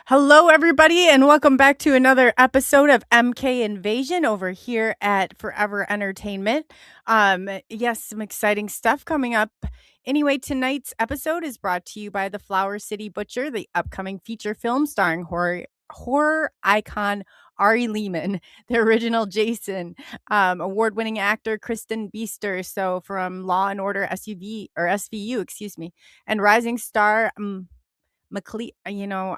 Hello, everybody, and welcome back to another episode of MK Invasion over here at Forever Entertainment. Yes, some exciting stuff coming up. Anyway, tonight's episode is brought to you by The Flower City Butcher, the upcoming feature film starring horror icon Ari Lehman, the original Jason, award-winning actor Kristen Beaster, so from Law and Order SVU, excuse me, and rising star McLe- you know,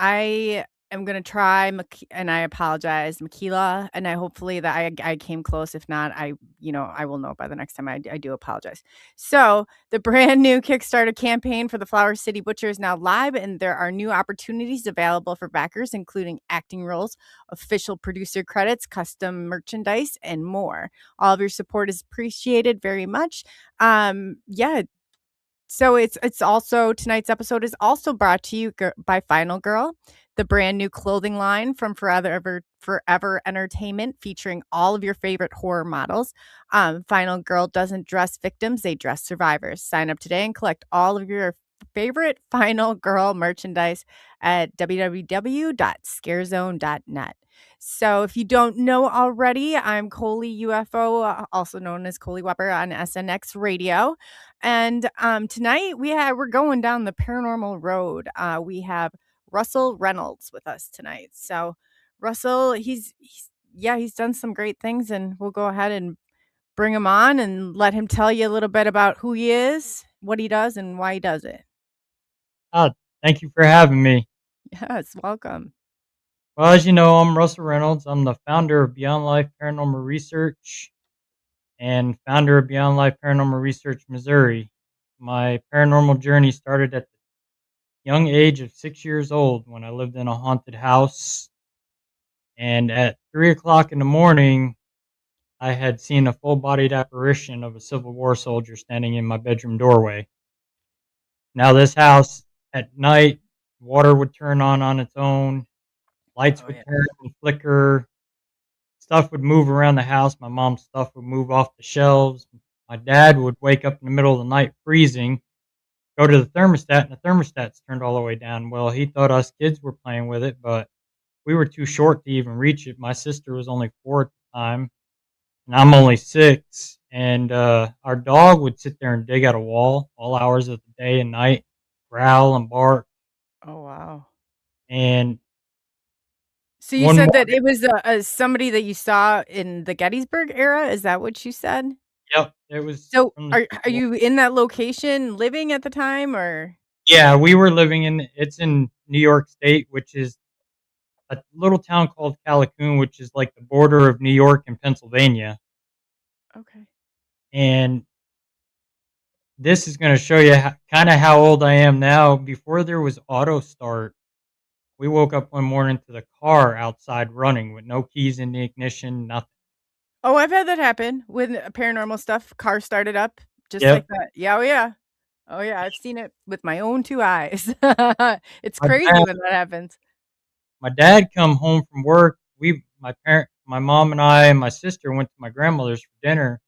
I am gonna try and I apologize, Makila, and I hopefully that I came close. If not, I will know by the next time. I do apologize. So the brand new Kickstarter campaign for the Flower City Butcher is now live, and there are new opportunities available for backers, including acting roles, official producer credits, custom merchandise, and more. All of your support is appreciated very much. Yeah, so it's also tonight's episode is also brought to you by Final Girl, the brand new clothing line from Forever Entertainment, featuring all of your favorite horror models. Final Girl doesn't dress victims; they dress survivors. Sign up today and collect all of your favorite Final Girl merchandise at www.scarezone.net. So, if you don't know already, I'm Coley UFO, also known as Coley Weber on SNX Radio. And tonight we're going down the paranormal road. We have Russell Reynolds with us tonight. So Russell, he's done some great things, and we'll go ahead and bring him on and let him tell you a little bit about who he is, what he does, and why he does it. Ah, thank you for having me. Yes, welcome. Well, as you know, I'm Russell Reynolds. I'm the founder of Beyond Life Paranormal Research and founder of Beyond Life Paranormal Research Missouri. My paranormal journey started at the young age of 6 years old when I lived in a haunted house. And at 3 o'clock in the morning, I had seen a full bodied apparition of a Civil War soldier standing in my bedroom doorway. Now, this house at night, water would turn on its own, lights Oh would yeah. turn and flicker, stuff would move around the house. My mom's stuff would move off the shelves. My dad would wake up in the middle of the night freezing, go to the thermostat, and the thermostat's turned all the way down. Well, he thought us kids were playing with it, but we were too short to even reach it. My sister was only 4 at the time, and I'm only 6. And our dog would sit there and dig at a wall all hours of the day and night, growl and bark. Oh wow. And So you one said that morning, it was somebody that you saw in the Gettysburg era. Is that what you said? yep, it was So from the are Civil War. you in that location living at the time, or Yeah, we were living it's in New York State, which is a little town called Callicoon, which is like the border of New York and Pennsylvania. okay. And this is going to show you kind of how old I am now. Before there was auto start, we woke up one morning to the car outside running with no keys in the ignition, nothing. Oh, I've had that happen with paranormal stuff. Car started up just like Yep. that. Yeah, oh yeah. Oh yeah, I've seen it with my own 2 eyes. It's My crazy dad, when that happens. my dad come home from work. My mom and I and my sister went to my grandmother's for dinner.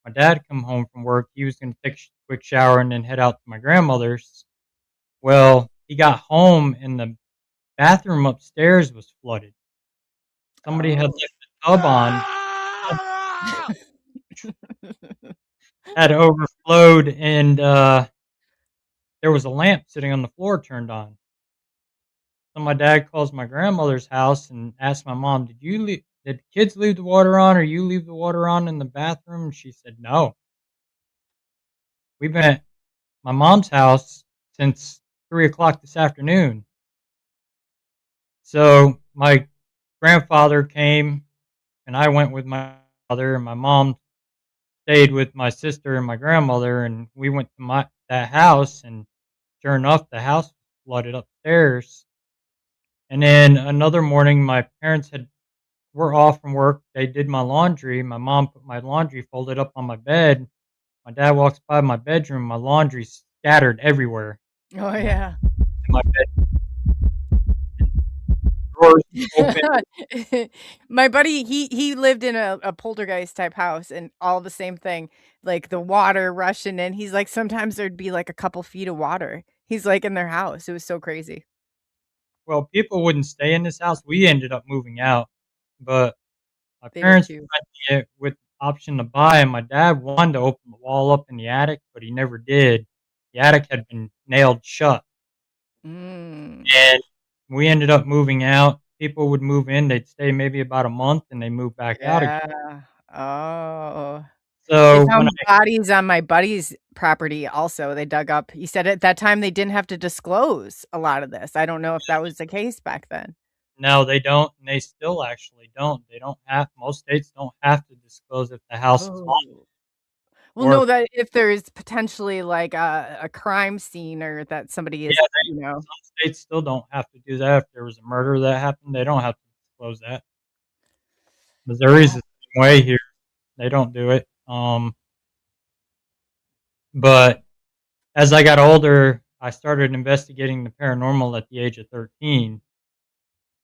My dad come home from work. He was going to take a quick shower and then head out to my grandmother's. Well, he got home and the bathroom upstairs was flooded. Somebody had Oh. left the tub on, tub had overflowed, and there was a lamp sitting on the floor turned on. So my dad calls my grandmother's house and asks my mom, did the kids leave the water on or you leave the water on in the bathroom?" And she said, "No. We've been at my mom's house since 3 o'clock this afternoon." So my grandfather came and I went with my mother, and my mom stayed with my sister and my grandmother, and we went to my that house, and sure enough, the house was flooded upstairs. And then another morning, my parents had were off from work. They did my laundry. My mom put my laundry folded up on my bed. My dad walks by my bedroom. My laundry scattered everywhere Oh, in yeah. my bed. Drawers open. My buddy, he lived in a poltergeist type house and all the same thing, like the water rushing in. He's like, sometimes there'd be like a couple feet of water. He's like in their house. It was so crazy. well, people wouldn't stay in this house. We ended up moving out, but my They parents let you. were renting it with the option to buy, and my dad wanted to open the wall up in the attic, but he never did. The attic had been nailed shut, Mm, and we ended up moving out. People would move in, they'd stay maybe about a month, and they move back out again. yeah. Oh. They So when found bodies on my buddy's property also, they dug up he said at that time they didn't have to disclose a lot of this. I don't know if that was the case back then. no, they don't, and they still actually don't. They don't have most states don't have to disclose if the house is haunted Oh. Well, or no, that if there is potentially like a crime scene or that somebody yeah, is, you know. some states still don't have to do that. If there was a murder that happened, they don't have to disclose that. Missouri's Oh, the same way here. They don't do it. But as I got older, I started investigating the paranormal at the age of 13,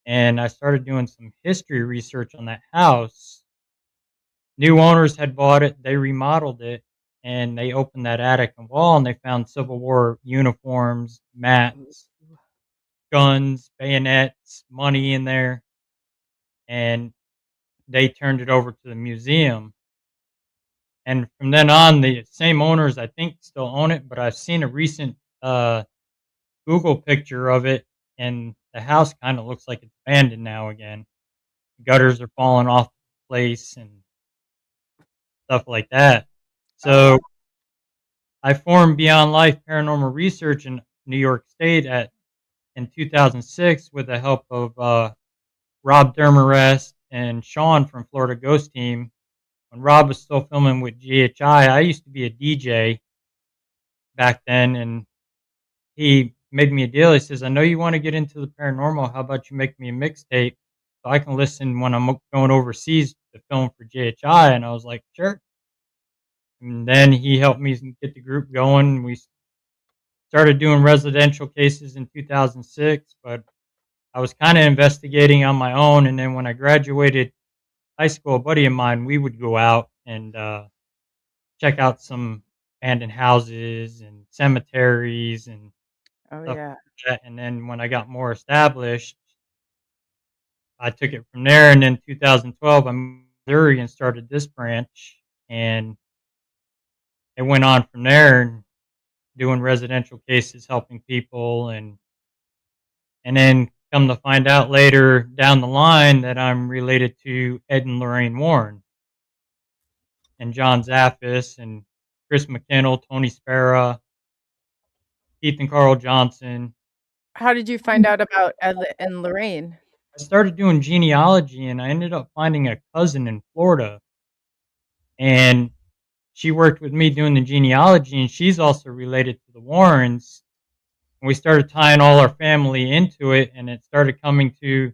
and I started doing some history research on that house. New owners had bought it, they remodeled it, and they opened that attic and wall, and they found Civil War uniforms, ooh. mats, guns, bayonets, money in there, and they turned it over to the museum. And from then on, the same owners, I think, still own it, but I've seen a recent Google picture of it, and the house kinda looks like it's abandoned now again. Gutters are falling off the place and stuff like that. Oh, So, wow. I formed Beyond Life Paranormal Research in New York State at in 2006 with the help of, Rob Dermarest and Sean from Florida Ghost Team. When Rob was still filming with GHI, I used to be a DJ back then, and he made me a deal. He says, "I know you wanna get into the paranormal. How about you make me a mixtape so I can listen when I'm going overseas to film for GHI?" And I was like, "Sure." And then he helped me get the group going. We started doing residential cases in 2006, but I was kinda investigating on my own, and then when I graduated high school, a buddy of mine, we would go out and, check out some abandoned houses and cemeteries and Oh, stuff yeah. like that, and then when I got more established, I took it from there, and in 2012, I moved to Missouri and started this branch, and it went on from there and doing residential cases, helping people, and then come to find out later down the line that I'm related to Ed and Lorraine Warren and John Zaffis and Chris McKinnell, Tony Spera, Keith and Carl Johnson. How did you find out about Ed and Lorraine? I started doing genealogy, and I ended up finding a cousin in Florida, and she worked with me doing the genealogy, and she's also related to the Warrens. And we started tying all our family into it, and it started coming to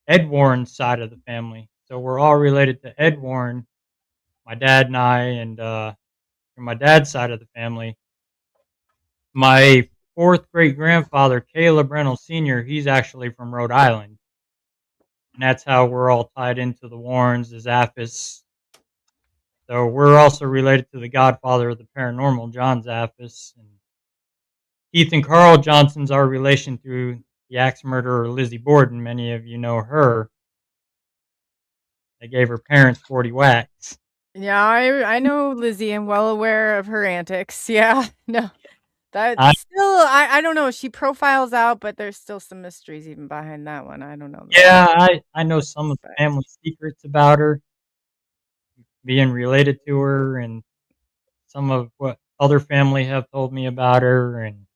Ed Warren's side of the family. So we're all related to Ed Warren, my dad and I, and from my dad's side of the family. My fourth great grandfather, Caleb Reynolds Sr., he's actually from Rhode Island. And that's how we're all tied into the Warrens, the Zaffis. So we're also related to the godfather of the paranormal, John Zaffis. And Keith and Carl Johnson's our relation through the axe murderer, Lizzie Borden. Many of you know her. They gave her parents 40 whacks. Yeah, I know Lizzie. I'm well aware of her antics. Yeah, no, I, that's still I don't know. She profiles out, but there's still some mysteries even behind that one. I don't know though. yeah, I know some of the But family secrets about her, being related to her, and some of what other family have told me about her. And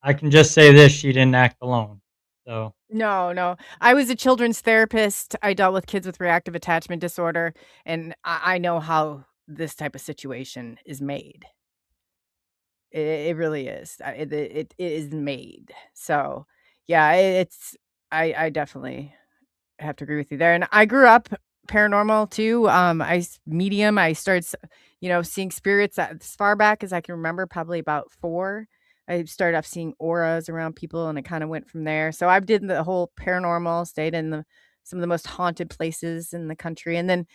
I can just say this: she didn't act alone. So no, no. I was a children's therapist. I dealt with kids with reactive attachment disorder, and I know how this type of situation is made. It really is. It is made. So, yeah, it's I definitely have to agree with you there, and I grew up paranormal too. Medium. I started, seeing spirits as far back as I can remember, probably about 4. I started off seeing auras around people, and it kind of went from there. So I did the whole paranormal, stayed in some of the most haunted places in the country, and then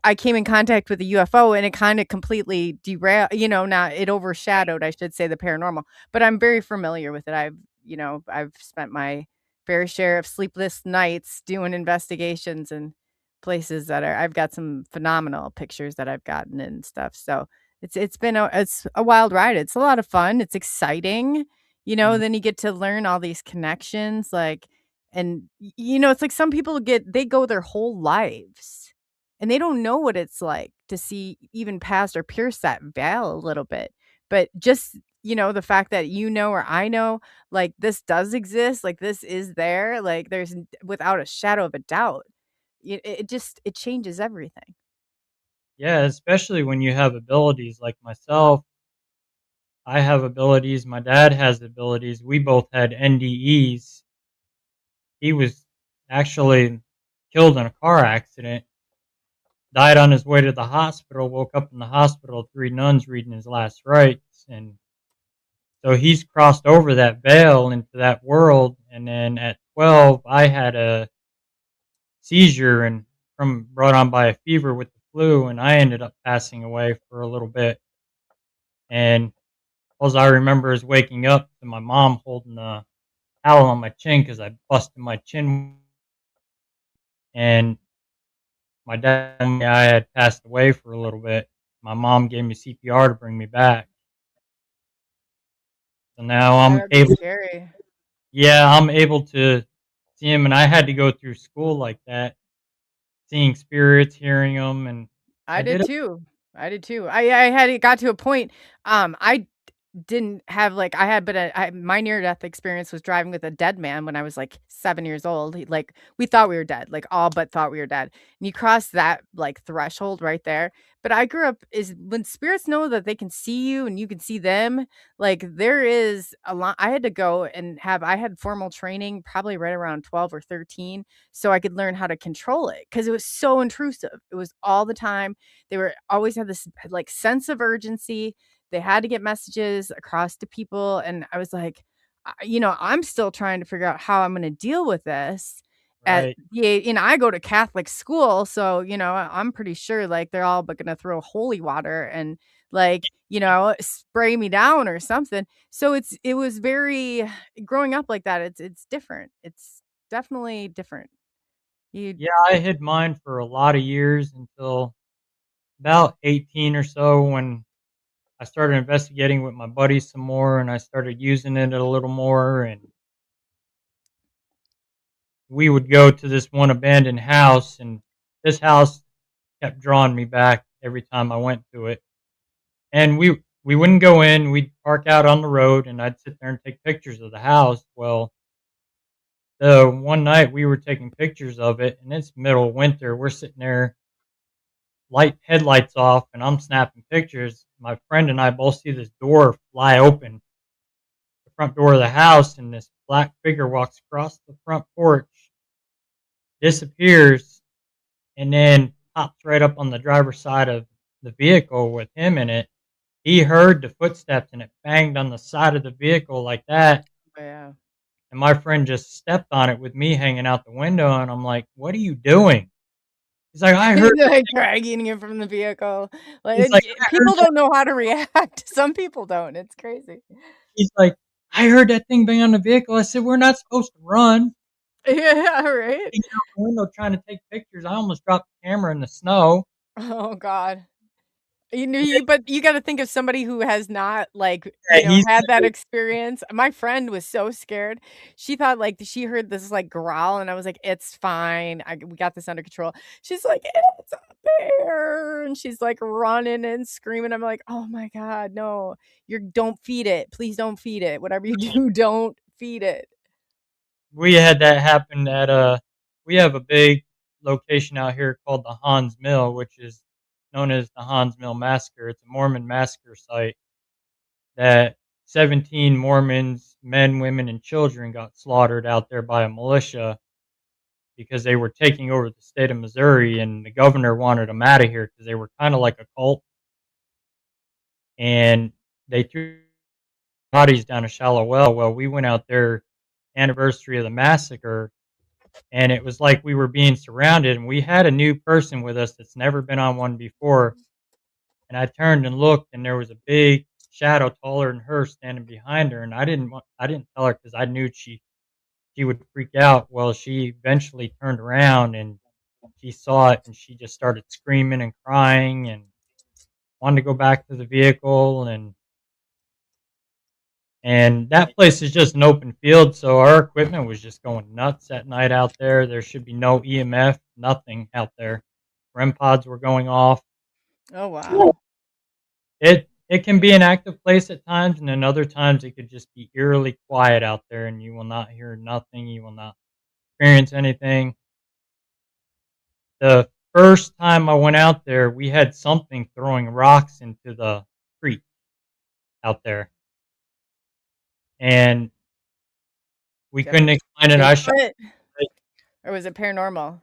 I came in contact with a UFO, and it kind of completely derailed. Not it overshadowed, I should say, the paranormal. But I'm very familiar with it. I've I've spent my fair share of sleepless nights doing investigations and places that are I've got some phenomenal pictures that I've gotten and stuff. So it's a wild ride. It's a lot of fun. It's exciting. Mhm. Then you get to learn all these connections like and it's like some people they go their whole lives and they don't know what it's like to see even past or pierce that veil a little bit. But just, the fact that or I know, like, this does exist, like, this is there, like, without a shadow of a doubt, it changes everything. Yeah, especially when you have abilities like myself. I have abilities, my dad has abilities, we both had NDEs. He was actually killed in a car accident, died on his way to the hospital, woke up in the hospital, 3 nuns reading his last rites, and so he's crossed over that veil into that world, and then at 12, I had a seizure and from brought on by a fever with the flu, and I ended up passing away for a little bit, and all I remember is waking up to my mom holding a towel on my chin because I busted my chin, and my dad told me I had passed away for a little bit. My mom gave me CPR to bring me back. So now Yeah, I'm that'd be able scary. yeah, I'm able to see him, and I had to go through school like that, seeing spirits, hearing them, and I I did did it too. I did too. I had it got to a point, I didn't have, like I had but my near death experience was driving with a dead man when I was, like, 7 years old. We thought we were dead, like, all but thought we were dead. And you cross that, like, threshold right there. But I grew up is when spirits know that they can see you and you can see them, like, there is a lot I had to go and I had formal training probably right around 12 or 13 so I could learn how to control it because it was so intrusive. It was all the time. They were always had this, like, sense of urgency. They had to get messages across to people, and I was like, I'm still trying to figure out how I'm gonna deal with this at right. the a I go to Catholic school, so, I'm pretty sure, like, they're all but gonna throw holy water and, like, spray me down or something. So it was very growing up like that, it's different. It's definitely different. You Yeah, I hid mine for a lot of years until about 18 or so when I started investigating with my buddies some more, and I started using it a little more, and we would go to this one abandoned house, and this house kept drawing me back every time I went to it. And we wouldn't go in, we'd park out on the road, and I'd sit there and take pictures of the house. Well, the one night we were taking pictures of it, and it's middle of winter, we're sitting there, light headlights off, and I'm snapping pictures. My friend and I both see this door fly open, the front door of the house, and this black figure walks across the front porch, disappears, and then pops right up on the driver's side of the vehicle with him in it. He heard the footsteps and it banged on the side of the vehicle like that. yeah. And my friend just stepped on it with me hanging out the window. And I'm like, what are you doing? He's like, I heard that. Like, dragging you from the vehicle. He's Like, like, I heard people that. don't know how to react. Some people don't. It's crazy. He's like, I heard that thing bang on the vehicle. I said, we're not supposed to run. Yeah, right? Hanging out the window trying to take pictures. I almost dropped the camera in the snow. Oh god. But you gotta think of somebody who has not, like, Yeah, he's had that experience. My friend was so scared. She thought, like, she heard this, like, growl, and I was like, "It's fine. We got this under control." She's like, "It's a bear," and she's, like, running and screaming. I'm like, "Oh my god, no. Don't feed it. Please don't feed it. Whatever you do, don't feed it." we had that happen at we have a big location out here called the Hans Mill, which is known as the Hans Mill Massacre. It's a Mormon massacre site that 17 Mormons, men, women, and children got slaughtered out there by a militia because they were taking over the state of Missouri, and the governor wanted them out of here because they were kind of like a cult, and they threw bodies down a shallow well. Well, we went out there anniversary of the massacre, and it was like we were being surrounded, and we had a new person with us that's never been on one before, and I turned and looked, and there was a big shadow taller than her standing behind her, and I didn't tell her because I knew she would freak out. Well, she eventually turned around and she saw it, and she just started screaming and crying and wanted to go back to the vehicle. And that place is just an open field, so our equipment was just going nuts at night out there. There should be no EMF, nothing out there. REM pods were going off. Oh, wow. It can be an active place at times, and then other times it could just be eerily quiet out there, and you will not hear nothing. You will not experience anything. The first time I went out there, we had something throwing rocks into the creek out there, and we Do you have couldn't a explain it. I shot. Bigfoot or was it paranormal?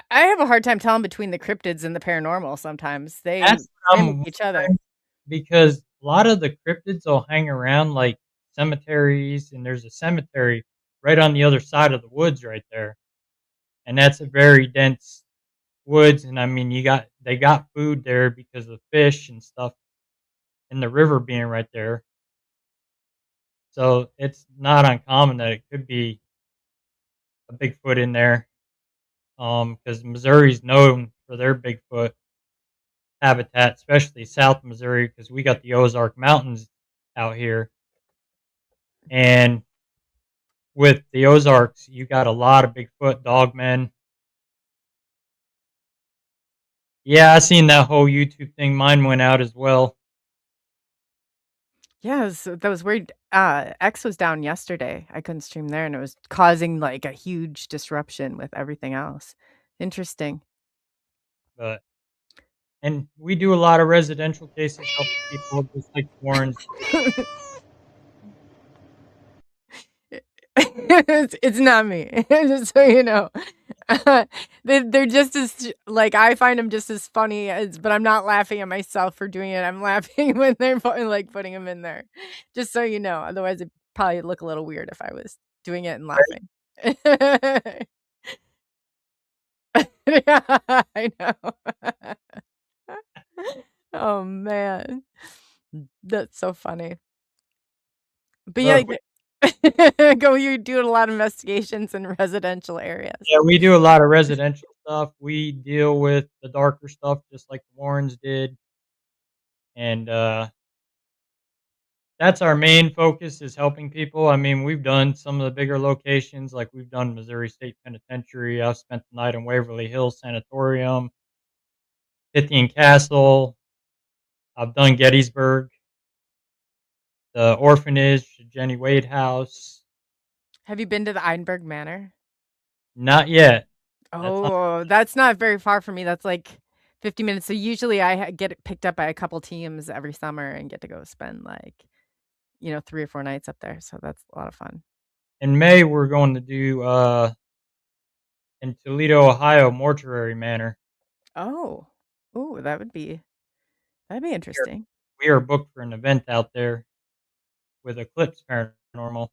I have a hard time telling between the cryptids and the paranormal sometimes. They That's what I'm mimic each other. wondering, because a lot of the cryptids will hang around like cemeteries, and there's a cemetery right on the other side of the woods right there, and that's a very dense woods. And I mean, they got food there because of fish and stuff, and the river being right there. So it's not uncommon that it could be a Bigfoot in there. Because Missouri's known for their Bigfoot habitat, especially South Missouri, because we got the Ozark Mountains out here. And with the Ozarks, you got a lot of Bigfoot dogmen. Yeah, I seen that whole YouTube thing. Mine went out as well. Yes, that was weird. X was down yesterday. I couldn't stream there, and it was causing like a huge disruption with everything else. Interesting. But and we do a lot of residential cases helping people, just like Warren's. It's not me, just so you know. They're just as like, I find them just as funny as but I'm not laughing at myself for doing it, I'm laughing when they're putting them in there, just so you know, otherwise it'd probably look a little weird if I was doing it and laughing. Yeah, I know. Oh, man. That's so funny. But yeah, But go you do a lot of investigations in residential areas. yeah, we do a lot of residential stuff. We deal with the darker stuff just like the Warrens did, and that's our main focus is helping people. I mean, we've done some of the bigger locations, like we've done Missouri State Penitentiary. I've spent the night in Waverly Hills Sanatorium, Pythian Castle. I've done Gettysburg, the orphanage, Jenny Wade House. Have you been to the Einberg Manor? Not yet. That's on. Oh, that's not very far from me, that's, like, 50 minutes, so usually get it picked up by a couple teams every summer and get to go spend, like, 3 or 4 nights up there, so that's a lot of fun. In May, we're going to do in Toledo, Ohio, Mortuary Manor. Oh. Ooh, that'd be We are, interesting. we are booked for an event out there with Eclipse Paranormal.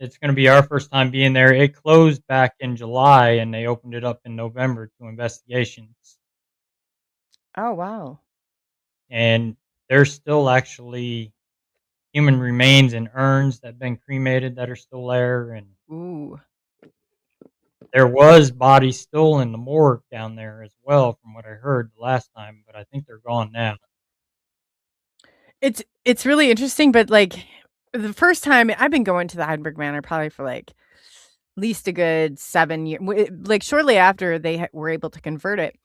It's going to be our first time being there. It closed back in July, and they opened it up in November to investigations. Oh, wow. And there's still actually human remains in urns that have been cremated that are still there, and Ooh. there was bodies still in the morgue down there as well, from what I heard the last time. But I think they're gone now. It's really interesting, but, like, the first time I've been going to the Heidelberg Manor probably for, like, at least a good 7 years. Like, shortly after they were able to convert it.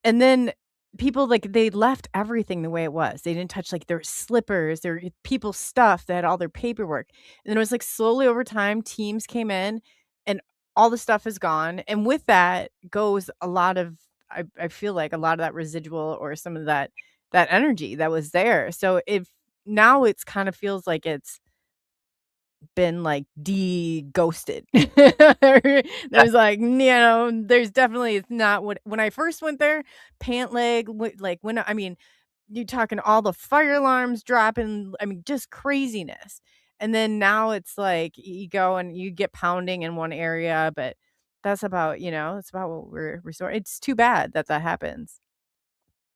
And then people, like, they left everything the way it was. They didn't touch, like, their slippers, their people's stuff, they had all their paperwork. And then it was, like, slowly over time, teams came in and all the stuff is gone. And with that goes a lot of I feel like a lot of that residual or some of that energy that was there. So if now it's kind of feels like it's been, like, de-ghosted. There's, like, there's definitely it's not what when I first went there, pant leg, like, when I mean, you're talking all the fire alarms dropping, I mean, just craziness. And then now it's like you go and you get pounding in one area, but that's about, it's about what we're resort it's too bad that that happens.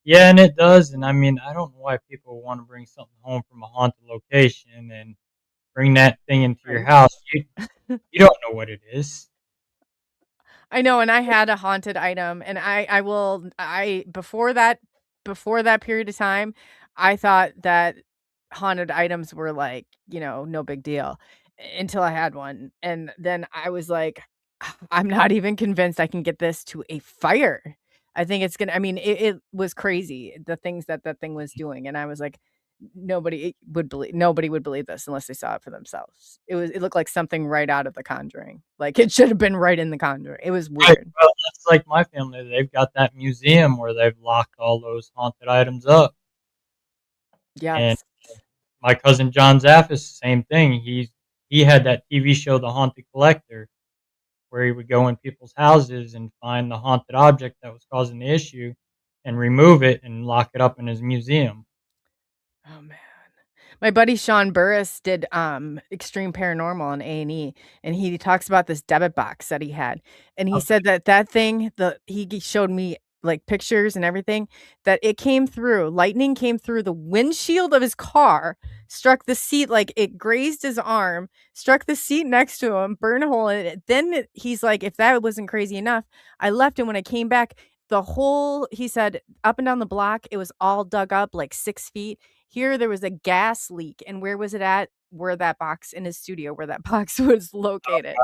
Yeah, and it does. And I mean, I don't know why people want to bring something home from a haunted location and bring that thing into your Right. house. You don't know what it is. I know, and I had a haunted item, and I will I before that period of time, I thought that haunted items were like, no big deal until I had one, and then I was like, I'm not even convinced I can get this to a fire. I think it's gonna. I mean, it was crazy the things that that thing was doing, and I was like, nobody would believe this unless they saw it for themselves. It looked like something right out of The Conjuring. Like, it should have been right in The Conjuring. It was Right. weird. Well, that's like my family. They've got that museum where they've locked all those haunted items up. And Yes. my cousin John Zaffis, same thing. He had that TV show, The Haunted Collector, where he would go in people's houses and find the haunted object that was causing the issue and remove it and lock it up in his museum. Oh, man. My buddy Sean Burris did, Extreme Paranormal on A&E, and he talks about this debit box that he had, and he Okay. said that that thing, he showed me, like, pictures and everything, that it came through lightning came through the windshield of his car, struck the seat, like, it grazed his arm, struck the seat next to him, burned a hole in it. Then he's like, "If that wasn't crazy enough, I left, and when I came back, the whole," he said, "up and down the block, it was all dug up, like, 6 feet. Here, there was a gas leak, and where was it at? Where that box in his studio, where that box was located."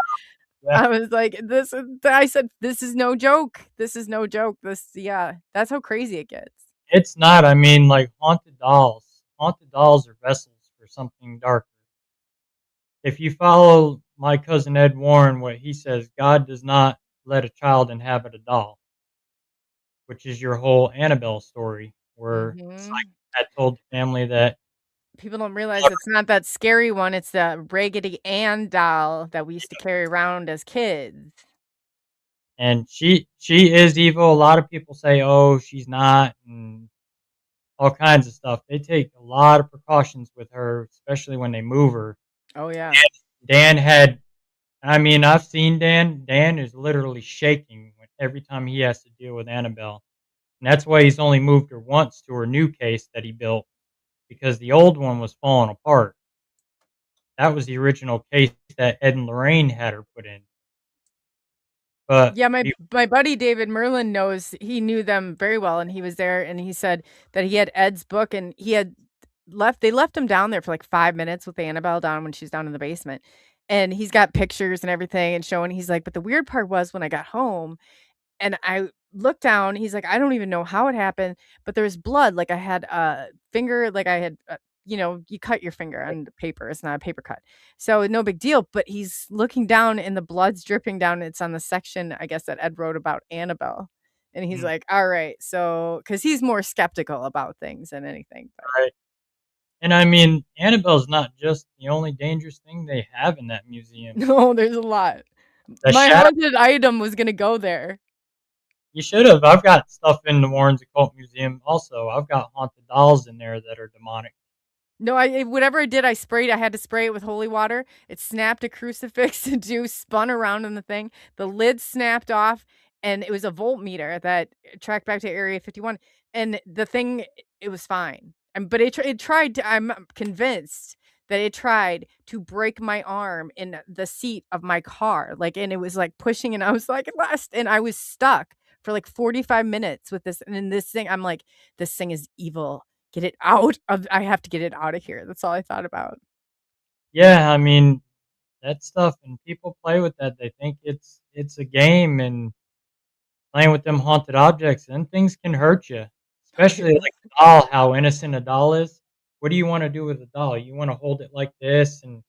Yeah. I was like, "This is," I said, "This is no joke. This is no joke. This," yeah, that's how crazy it gets. It's not. I mean, like haunted dolls. Haunted dolls are vessels for something darker. If you follow my cousin Ed Warren, what he says, God does not let a child inhabit a doll, which is your whole Annabelle story, where the Mhm. psychic had told the family that People don't realize it's not that scary one, it's the Raggedy Ann doll that we used to carry around as kids. and she is evil. A lot of people say, "Oh, she's not," and all kinds of stuff. They take a lot of precautions with her, especially when they move her. Oh, yeah. Dan had, I mean, I've seen Dan. Dan is literally shaking every time he has to deal with Annabelle, and that's why he's only moved her once to her new case that he built because the old one was falling apart. That was the original case that Ed and Lorraine had her put in, but Yeah, my buddy David Merlin knows, he knew them very well, and he was there, and he said that he had Ed's book, and he had left him down there for, like, 5 minutes with Annabelle down when she's down in the basement, and he's got pictures and everything and showing, he's like, "But the weird part was when I got home, and I looked down," he's like, "I don't even know how it happened, but there was blood, like I had a finger, like I had, you cut your finger on the paper, it's not a paper cut. So, no big deal, but he's looking down and the blood's dripping down, it's on the section, I guess, that Ed wrote about Annabelle, and he's mm, like, "Alright," so, because he's more skeptical about things than anything, but right. And I mean, Annabelle's not just the only dangerous thing they have in that museum. no, there's a lot. The My shadow. haunted item was gonna go there. You should have. I've got stuff in the Warrens Occult Museum also. I've got haunted dolls in there that are demonic. No, whatever I did, I had to spray it with holy water. It snapped a crucifix into spun around in the thing. The lid snapped off, and it was a voltmeter that tracked back to Area 51, and the thing, it was fine. But it tried to, I'm convinced that it tried to break my arm in the seat of my car, like, and it was, like, pushing, and I was like, "Last," and I was stuck for, like, 45 minutes with this, and then this thing, I'm like, "This thing is evil. Get it out of, I have to get it out of here." That's all I thought about. Yeah, I mean that stuff, and people play with that. They think it's a game, and playing with them haunted objects, and things can hurt you. Oh, Especially like a doll, how innocent a doll is. What do you want to do with a doll? You want to hold it like this and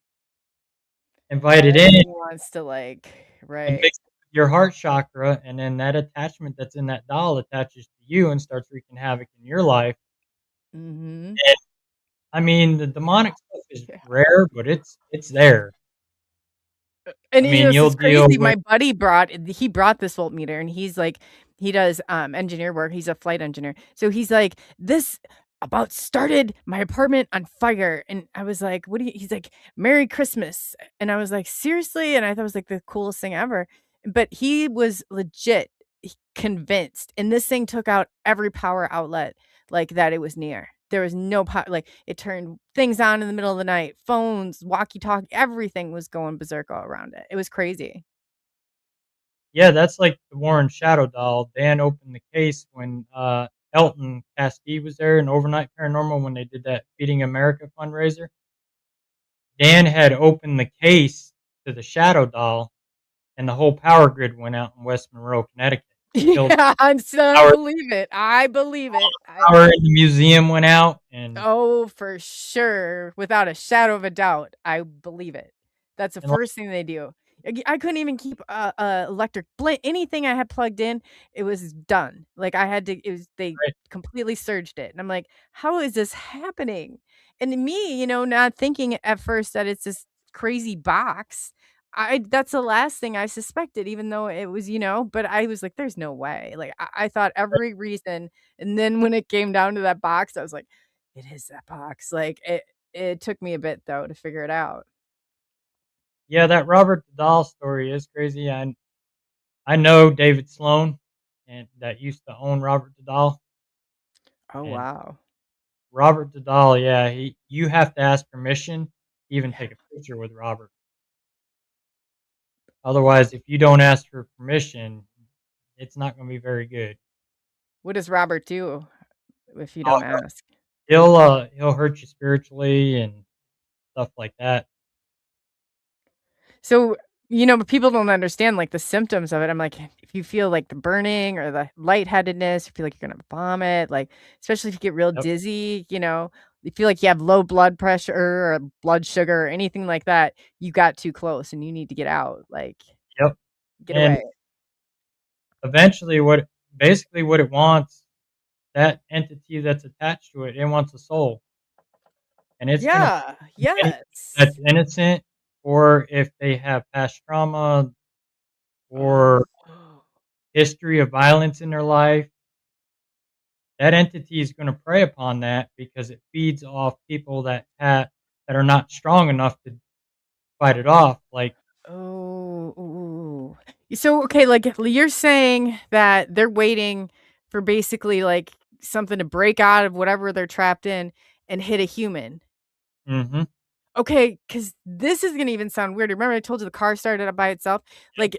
invite it in everybody wants to, like, and right. mix it with your heart chakra, and then that attachment that's in that doll attaches to you and starts wreaking havoc in your life. Mhm. And I mean, the demonic stuff is Yeah. rare, but it's there. I And, mean, you'll it's deal crazy, with he brought this voltmeter, and he's like, he does, engineer work, he's a flight engineer. So he's like, "This about started my apartment on fire," and I was like, "What do you," he's like, "Merry Christmas," and I was like, "Seriously?" And I thought it was, like, the coolest thing ever, but he was legit. convinced, and this thing took out every power outlet, like, that it was near. There was no power. Like, it turned things on in the middle of the night, phones, walkie-talkie, everything was going berserk all around it. It was crazy. Yeah, that's like the Warren Shadow Doll. Dan opened the case when Elton Castee was there in Overnight Paranormal when they did that Feeding America fundraiser. Dan had opened the case to the Shadow Doll, and the whole power grid went out in West Monroe, Connecticut. Killed Yeah, I power. believe it. I believe All it. the power in the museum went out, and Oh, for sure, without a shadow of a doubt, I believe it. That's the and like, first thing they do. I couldn't even keep a electric anything I had plugged in, it was done. Like, I had to it was they right, completely surged it, and I'm like, "How is this happening?" And me, not thinking at first that it's this crazy box, that's the last thing I suspected, even though it was, but I was like, "There's no way." Like, I thought every reason, and then when it came down to that box, I was like, it is that box. Like, it took me a bit, though, to figure it out. yeah, that Robert the Doll story is crazy. I know David Sloan, and that used to own Robert the Doll, Oh, and wow. Robert the Doll, yeah, he you have to ask permission to even Yeah. take a picture with Robert. Otherwise, if you don't ask for permission, it's not gonna be very good. What does Robert do if you Oh, don't ask? he'll hurt you spiritually and stuff like that. So, but people don't understand, like, the symptoms of it. I'm like, if you feel, like, the burning or the lightheadedness, you feel like you're gonna vomit, like, especially if you get real Yep, dizzy, you feel like you have low blood pressure or blood sugar or anything like that, you got too close and you need to get out, like, yep, get and away. eventually what it wants, that entity that's attached to it, it wants a soul, and it's gonna Yeah, anybody that's yes. innocent, or if they have past trauma or Oh. history of violence in their life, that entity is gonna prey upon that because it feeds off people that are not strong enough to fight it off, like Oh, ooh. So, okay, like, you're saying that they're waiting for basically, like, something to break out of whatever they're trapped in and hit a human. mhm, Okay, because this is gonna even sound weird. Remember I told you the car started up by itself? Like,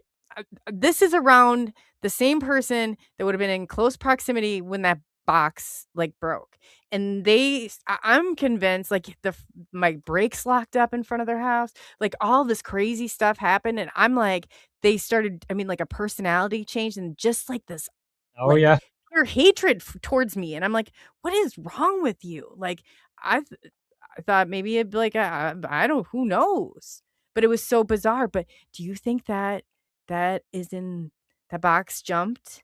this is around the same person that would have been in close proximity when that box, like, broke, and I'm convinced, like, my brakes locked up in front of their house, like, all this crazy stuff happened, and I'm like, they started I mean, like, a personality change and just, like, this, oh, like, yeah. pure hatred towards me, and I'm like, "What is wrong with you?" Like, I I thought maybe it'd be like, I don't who knows? But it was so bizarre, but do you think that that is in that box jumped?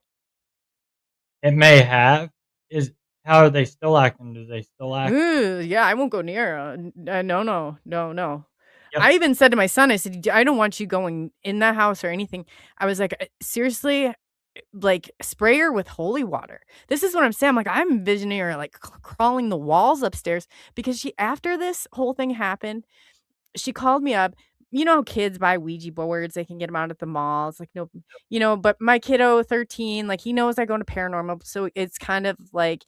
It may have. Is how are they still acting? Do they still act? Ooh, yeah, I won't go near, no, no, no, no. Yep, I even said to my son, I said, I don't want you going in that house or anything." I was like, seriously, like, spray her with holy water." This is what I'm saying, I'm like, I'm envisioning her, like, crawling the walls upstairs because after this whole thing happened, she called me up. You know how kids buy Ouija boards, they can get them out at the mall. It's like, no, but my kiddo, 13, like, he knows I go to paranormal, so it's kind of like,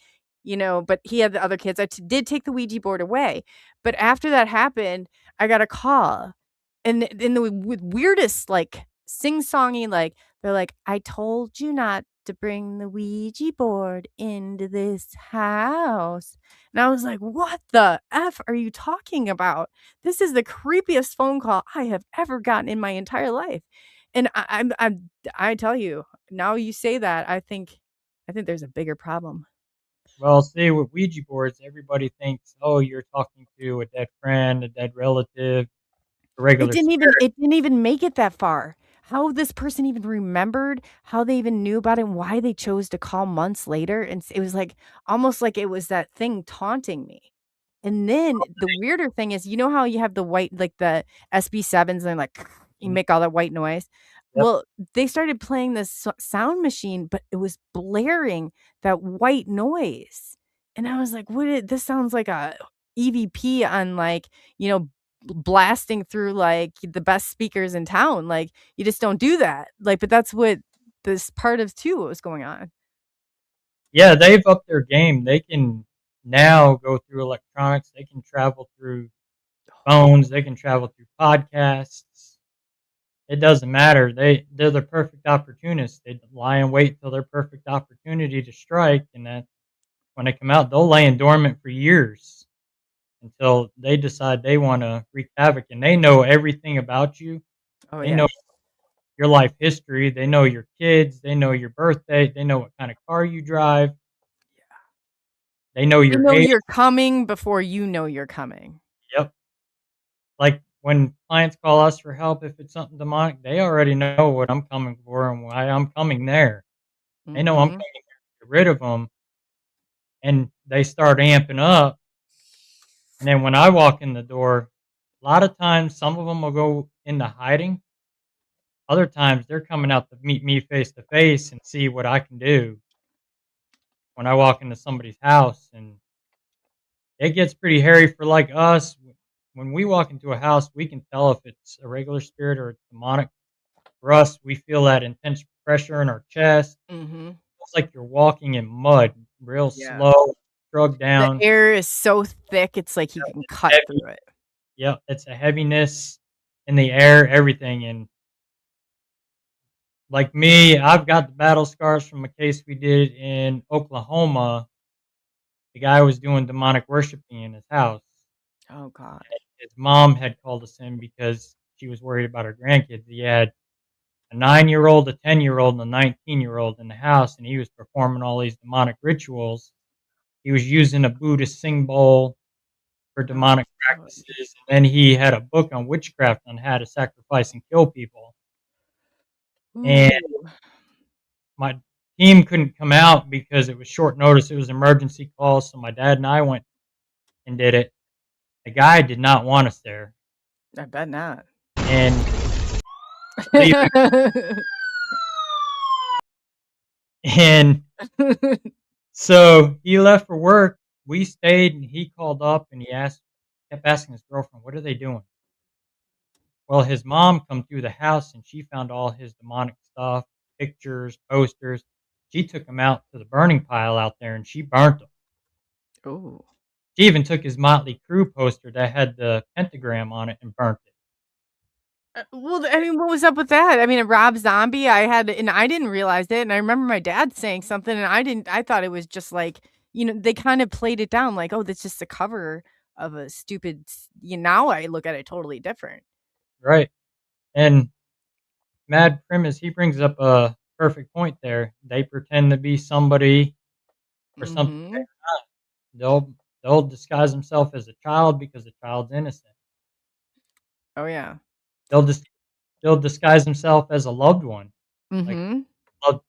but he had the other kids. Did take the Ouija board away. But after that happened, I got a call. And in the weirdest, like, sing-songy, like, they're like, "I told you not to bring the Ouija board into this house." And I was like, "What the F are you talking about? This is the creepiest phone call I have ever gotten in my entire life." And I tell you, now you say that, I think there's a bigger problem. well, see, with Ouija boards, everybody thinks, "Oh, you're talking to a dead friend, a dead relative, a regular spirit." It didn't even make it that far. How this person even remembered, how they even knew about it, and why they chose to call months later, and it was like almost like it was that thing taunting me. And then the weirder thing is, you know how you have the white, like, the SB7s and, like, you Mhm, make all that white noise? yep. Well, they started playing this sound machine, but it was blaring that white noise. And I was like, this sounds like a EVP on, like, blasting through, like, the best speakers in town. Like, you just don't do that. Like, but that's what this part of too what was going on. Yeah, they've upped their game. They can now go through electronics. They can travel through phones. They can travel through podcasts. It doesn't matter. They're the perfect opportunists. They lie in wait till their perfect opportunity to strike, and that when they come out, they'll lay in dormant for years until they decide they want to wreak havoc. And they know everything about you. Oh They know yeah. your life history. They know your kids. They know your birthday. They know what kind of car you drive. They know They your know age. you're coming before you know you're coming. Yep. Like when clients call us for help, if it's something demonic, they already know what I'm coming for and why I'm coming there. They know I'm Mhm. coming there to get rid of them, and they start amping up. And then when I walk in the door, a lot of times some of them will go into hiding. Other times they're coming out to meet me face to face and see what I can do when I walk into somebody's house. And it gets pretty hairy for like us. When we walk into a house, we can tell if it's a regular spirit or it's demonic. For us, we feel that intense pressure in our chest. Mhm. It's like you're walking in mud, real Yeah. slow, drugged The down. air is so thick, it's like you can It's cut heavy. through it. Yep, it's a heaviness in the air, everything. And like me, I've got the battle scars from a case we did in Oklahoma. The guy was doing demonic worshiping in his house. Oh god. His mom had called us in because she was worried about her grandkids. He had a 9-year-old, a 10-year-old, and a 19-year-old in the house, and he was performing all these demonic rituals. He was using a Buddhist sing bowl for Oh demonic god. practices, and then he had a book on witchcraft on how to sacrifice and kill people. And Ooh. my team couldn't come out because it was short notice. It was emergency calls, so my dad and I went and did it. The guy did not want us there, I bet not. and leaving. And so he left for work. We stayed, and he called up and he kept asking his girlfriend, "What are they doing?" Well, his mom come through the house and she found all his demonic stuff, pictures, posters. She took them out to the burning pile out there and she burnt them. Ooh. She even took his Motley Crue poster that had the pentagram on it and burnt it. Well, I mean, what was up with that? I mean, Rob Zombie, I didn't realize it, and I remember my dad saying something, and I thought it was just like, they kind of played it down like, "Oh, that's just a cover of a stupid now I look at it totally different." Right. And Mad Primus, he brings up a perfect point there. They pretend to be somebody or something. Mhm. They'll disguise themselves as a child because the child's innocent. Oh, yeah. They'll just they'll disguise themselves as a loved one, like Mhm.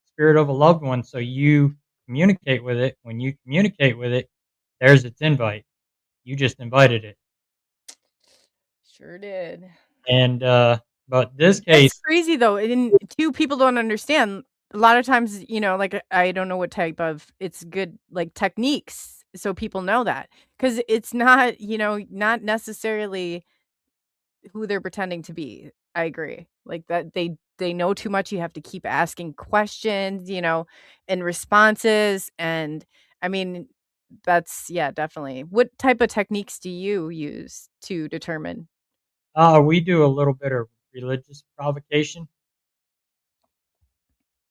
spirit of a loved one, so you communicate with it. When you communicate with it, there's its invite. You just invited it. Sure did. And, but this case, That's crazy though, and 2 people don't understand. A lot of times, like, I don't know what type of it's good, like, techniques, so people know that because it's not, not necessarily who they're pretending to be. I agree. Like, that they know too much, you have to keep asking questions, and responses, and, I mean, that's yeah, definitely. What type of techniques do you use to determine? we do a little bit of religious provocation,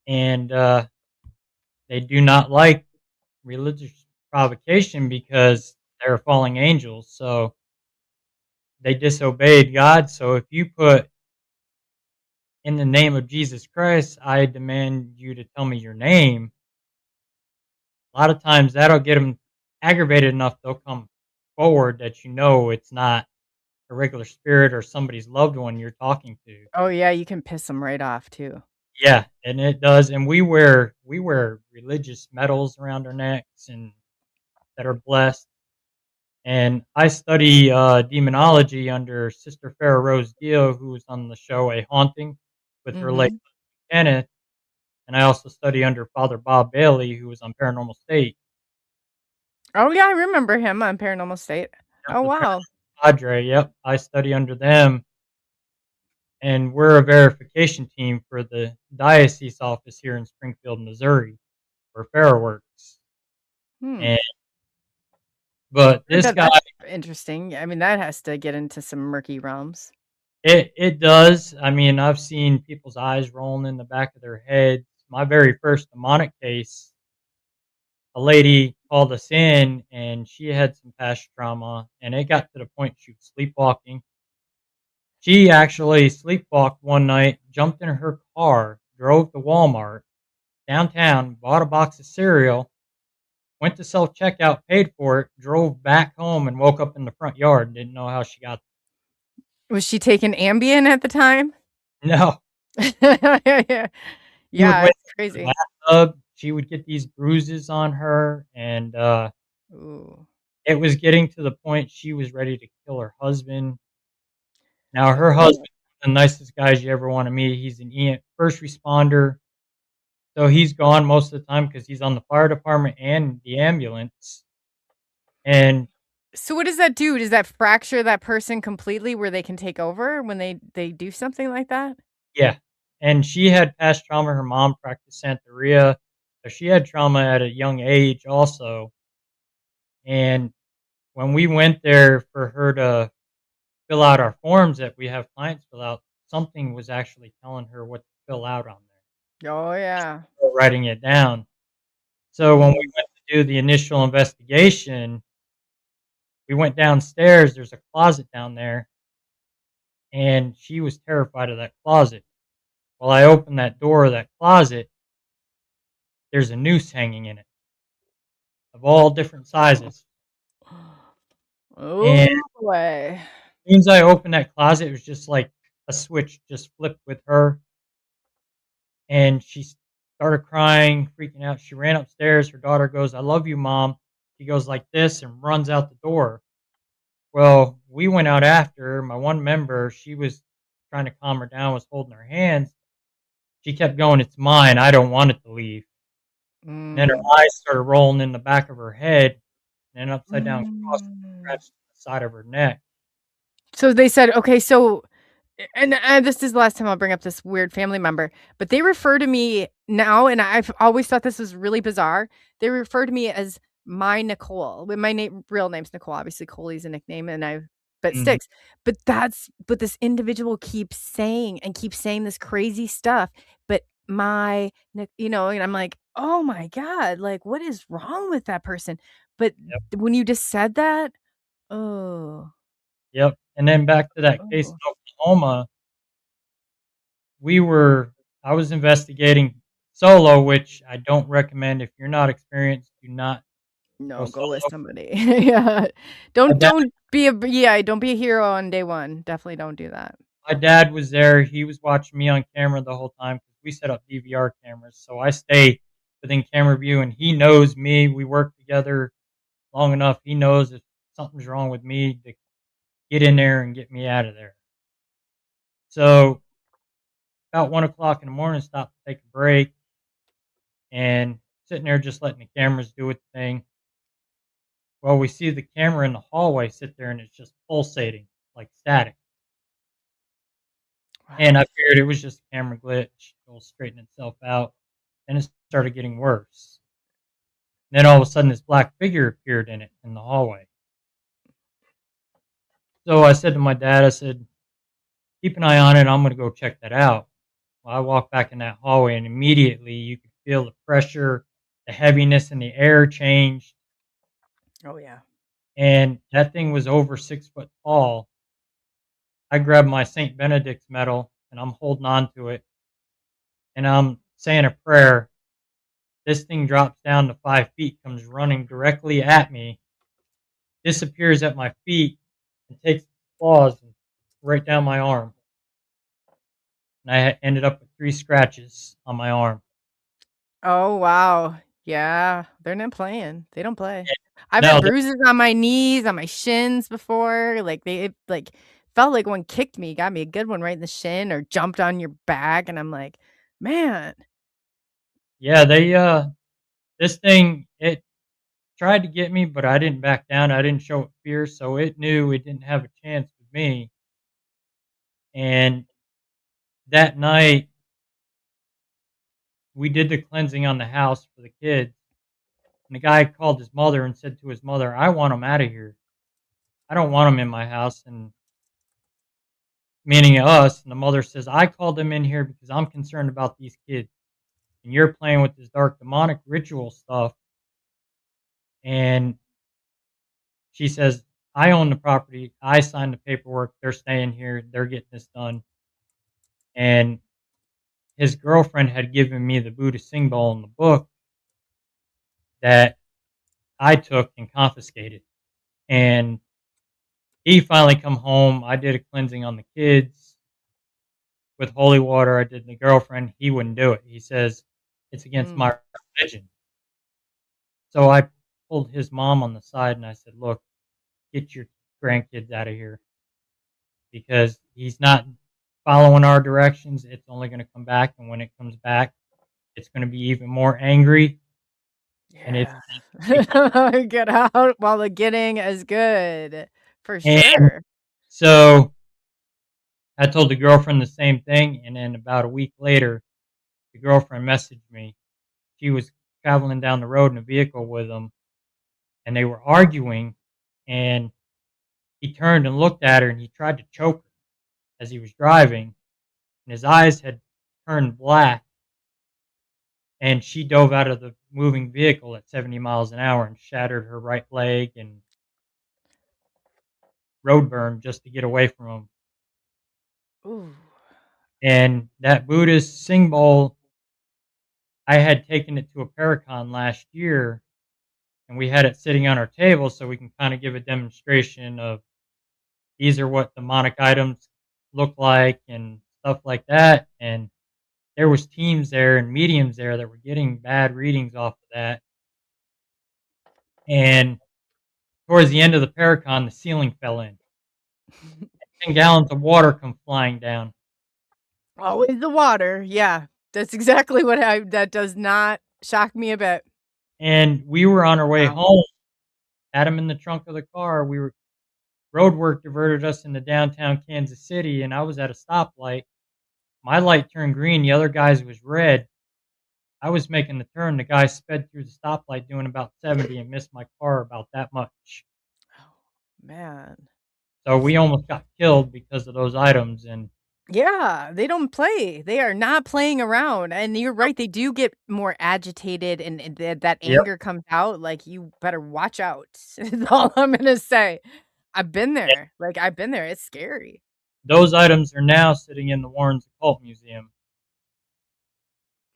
and, they do not like religious provocation because they're falling angels, so they disobeyed God. So if you put, "In the name of Jesus Christ, I demand you to tell me your name," a lot of times that'll get them aggravated enough they'll come forward that it's not a regular spirit or somebody's loved one you're talking to. Oh, yeah, you can piss them right off too. Yeah, and it does, and we wear religious medals around our necks and that are blessed. And I study demonology under Sister Farrah Rose Dio, who was on the show A Haunting with her late Mhm. Kenneth, and I also study under Father Bob Bailey, who was on Paranormal State. Oh, yeah, I remember him on Paranormal State. Yep, Oh, the wow. Paranormal Padre. Yep, I study under them, and we're a verification team for the diocese office here in Springfield, Missouri, where Farrah works. Hmm. And but this guy, That's interesting. I mean, that has to get into some murky realms. it does. I mean, I've seen people's eyes rolling in the back of their heads. My very first demonic case, a lady called us in, and she had some past trauma, and it got to the point she was sleepwalking. She actually sleepwalked one night, jumped in her car, drove to Walmart downtown, bought a box of cereal, went to self checkout, paid for it, drove back home, and woke up in the front yard. Didn't know how she got Was she taking Ambien at the time? there. No, Yeah, she would yeah, wake it's up in the crazy. bathtub. She would get these bruises on her, and Ooh. it was getting to the point she was ready to kill her husband. Now, her Oh. husband's the nicest guy you ever want to meet. He's an first responder, so he's gone most of the time because he's on the fire department and the ambulance. And So what does that do? Does that fracture that person completely where they can take over when they do something like that? yeah, and she had past trauma. Her mom practiced Santeria, so she had trauma at a young age also. And when we went there for her to fill out our forms that we have clients fill out, something was actually telling her what to fill out on there, Oh, yeah. writing it down. So when we Mm. went to do the initial investigation, we went downstairs. There's a closet down there, and she was terrified of that closet. Well, I opened that door of that closet. There's a noose hanging in it of all different sizes. And Oh, boy. as soon as I opened that closet, it was just like a switch just flipped with her, and she started crying, freaking out. She ran upstairs. Her daughter goes, "I love you, mom." She goes like this and runs out the door. Well, we went out after her. My one member, she was trying to calm her down, was holding her hands. She kept going, "It's mine. I don't want it to leave." And then her Mm. eyes started rolling in the back of her head and an upside down cross Mm. scratched the side of her neck. So they said, okay, so and this is the last time I'll bring up this weird family member, but they refer to me now, and I've always thought this was really bizarre. They refer to me as my Nicole. When my name, real name's Nicole. Obviously, Coley's a nickname, and I, but Mhm. sticks. But this individual keeps saying this crazy stuff. But and I'm like, oh my god, like what is wrong with that person? But Yep, when you just said that, oh, yep. And then back to that case oh, in Oklahoma, we were I was investigating solo, which I don't recommend. If you're not experienced, do not go no, go with solo. somebody. Yeah. My dad Don't be a hero on day 1. Definitely don't do that. my dad was there. He was watching me on camera the whole time because we set up DVR cameras, so I stay within camera view, and he knows me. We work together long enough. He knows if something's wrong with me to get in there and get me out of there. So about 1 o'clock in the morning, stop to take a break, and sitting there just letting the cameras do its thing. Well, we see the camera in the hallway sit there, and it's just pulsating like static. And Wow. I figured it was just a camera glitch. It'll straighten itself out. And it started getting worse. Then all of a sudden, this black figure appeared in it in the hallway. So I said to my dad, I said, keep an eye on it. I'm going to go check that out. Well, I walked back in that hallway, and immediately you could feel the pressure, the heaviness in the air changed. Oh, yeah. And that thing was over 6 foot tall. I grabbed my St. Benedict's medal and I'm holding on to it and I'm saying a prayer. This thing drops down to 5 feet, comes running directly at me, disappears at my feet, and takes its claws right down my arm. And ended up with 3 scratches on my arm. Oh, wow. Yeah, they're not playing. They don't play. I've Now, had bruises on my knees, on my shins before, like, felt like one kicked me, got me a good one right in the shin or jumped on your back, and I'm like, "Man." yeah, this thing, it tried to get me, but I didn't back down. I didn't show it fear, so it knew it didn't have a chance with me. And that night we did the cleansing on the house for the kids, and the guy called his mother and said to his mother, "I want them out of here. I don't want them in my house." And meaning us, and the mother says, "I called them in here because I'm concerned about these kids, and you're playing with this dark demonic ritual stuff." And she says, "I own the property. I signed the paperwork. They're staying here. They're getting this done." And his girlfriend had given me the Buddhist symbol in the book that I took and confiscated. And he finally come home. I did a cleansing on the kids with holy water. I did the girlfriend. He wouldn't do it. He says it's against Mm. my religion. So I pulled his mom on the side and I said, "Look, get your grandkids out of here because he's not following our directions. It's only going to come back. And when it comes back, it's going to be even more angry. And it's Yeah. going Get out while the getting is good, for to and sure. so I told the girlfriend the same thing. And then about a week later, the girlfriend messaged me. She was traveling down the road in a vehicle with him and they were arguing. And he turned and looked at her and he tried to choke her as he was driving. And his eyes had turned black. And she dove out of the moving vehicle at 70 miles an hour and shattered her right leg and road burn just to get away from him. Ooh. And that Buddhist sing bowl, I had taken it to a Paracon last year, and we had it sitting on our table so we can kind of give a demonstration of these are what demonic items look like and stuff like that. And there was teams there and mediums there that were getting bad readings off of that. And towards the end of the Paracon, the ceiling fell in. 10 gallons of water come flying down. Always the water, yeah. That's exactly what I that does not shock me a bit. And we were on our way Wow. home, had him in the trunk of the car. We were road work diverted us into downtown Kansas City, and I was at a stoplight. My light turned green, the other guy's was red. I was making the turn. The guy sped through the stoplight doing about 70 and missed my car about that much. Oh, man. So we almost got killed because of those items. And Yeah, they don't play. They are not playing around, and you're right, they do get more agitated and that yep, anger comes out, like, you better watch out, is all I'm gonna say. I've been there, like, I've been there, it's scary. those items are now sitting in the Warren's Occult Museum.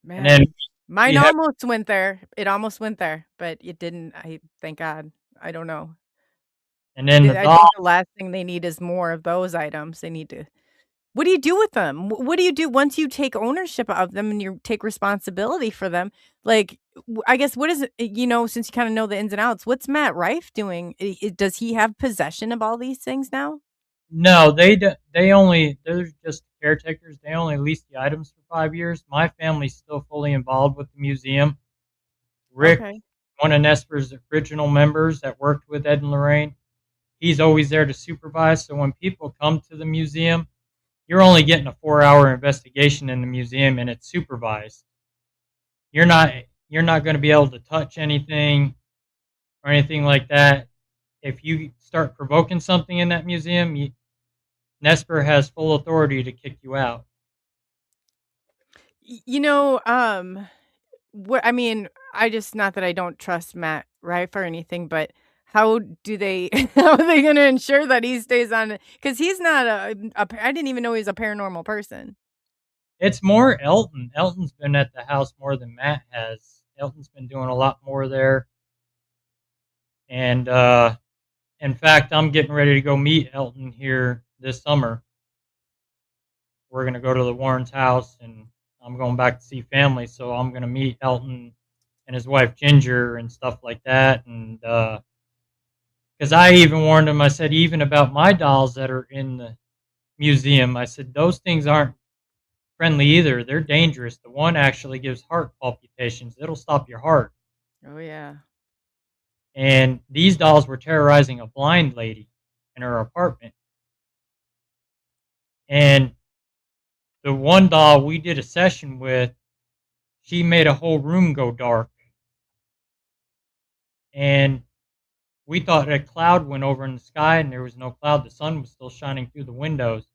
And then Man, mine we have, almost went there. It almost went there, but it didn't, I thank God. I don't know. and then the I doll. think the last thing they need is more of those items. They need to what do you do with them? What do you do once you take ownership of them and you take responsibility for them? Like, I guess what is it, since you kinda know the ins and outs, what's Matt Rife doing? Does he have possession of all these things now? No, they only they're just caretakers. They only lease the items for 5 years. My family's still fully involved with the museum. Rick, Okay. one of Nesper's original members that worked with Ed and Lorraine, he's always there to supervise. So when people come to the museum, you're only getting a 4 hour investigation in the museum and it's supervised. You're not you're not going to be able to touch anything or anything like that. If you start provoking something in that museum, Nesper has full authority to kick you out. Y you know, what I mean, I just not that I don't trust Matt Rife or anything, but how do they how are they gonna ensure that he stays on? Because he's not I didn't even know he was a paranormal person. It's more Elton. Elton's been at the house more than Matt has. Elton's been doing a lot more there. And in fact, I'm getting ready to go meet Elton here this summer. We're going to go to the Warren's house and I'm going back to see family. So I'm going to meet Elton and his wife Ginger and stuff like that. And because I even warned him, I said, even about my dolls that are in the museum, I said, those things aren't friendly either. They're dangerous. The one actually gives heart palpitations, it'll stop your heart. Oh, yeah. And these dolls were terrorizing a blind lady in her apartment. And The one doll we did a session with, she made a whole room go dark, and we thought a cloud went over in the sky, and there was no cloud. The sun was still shining through the windows,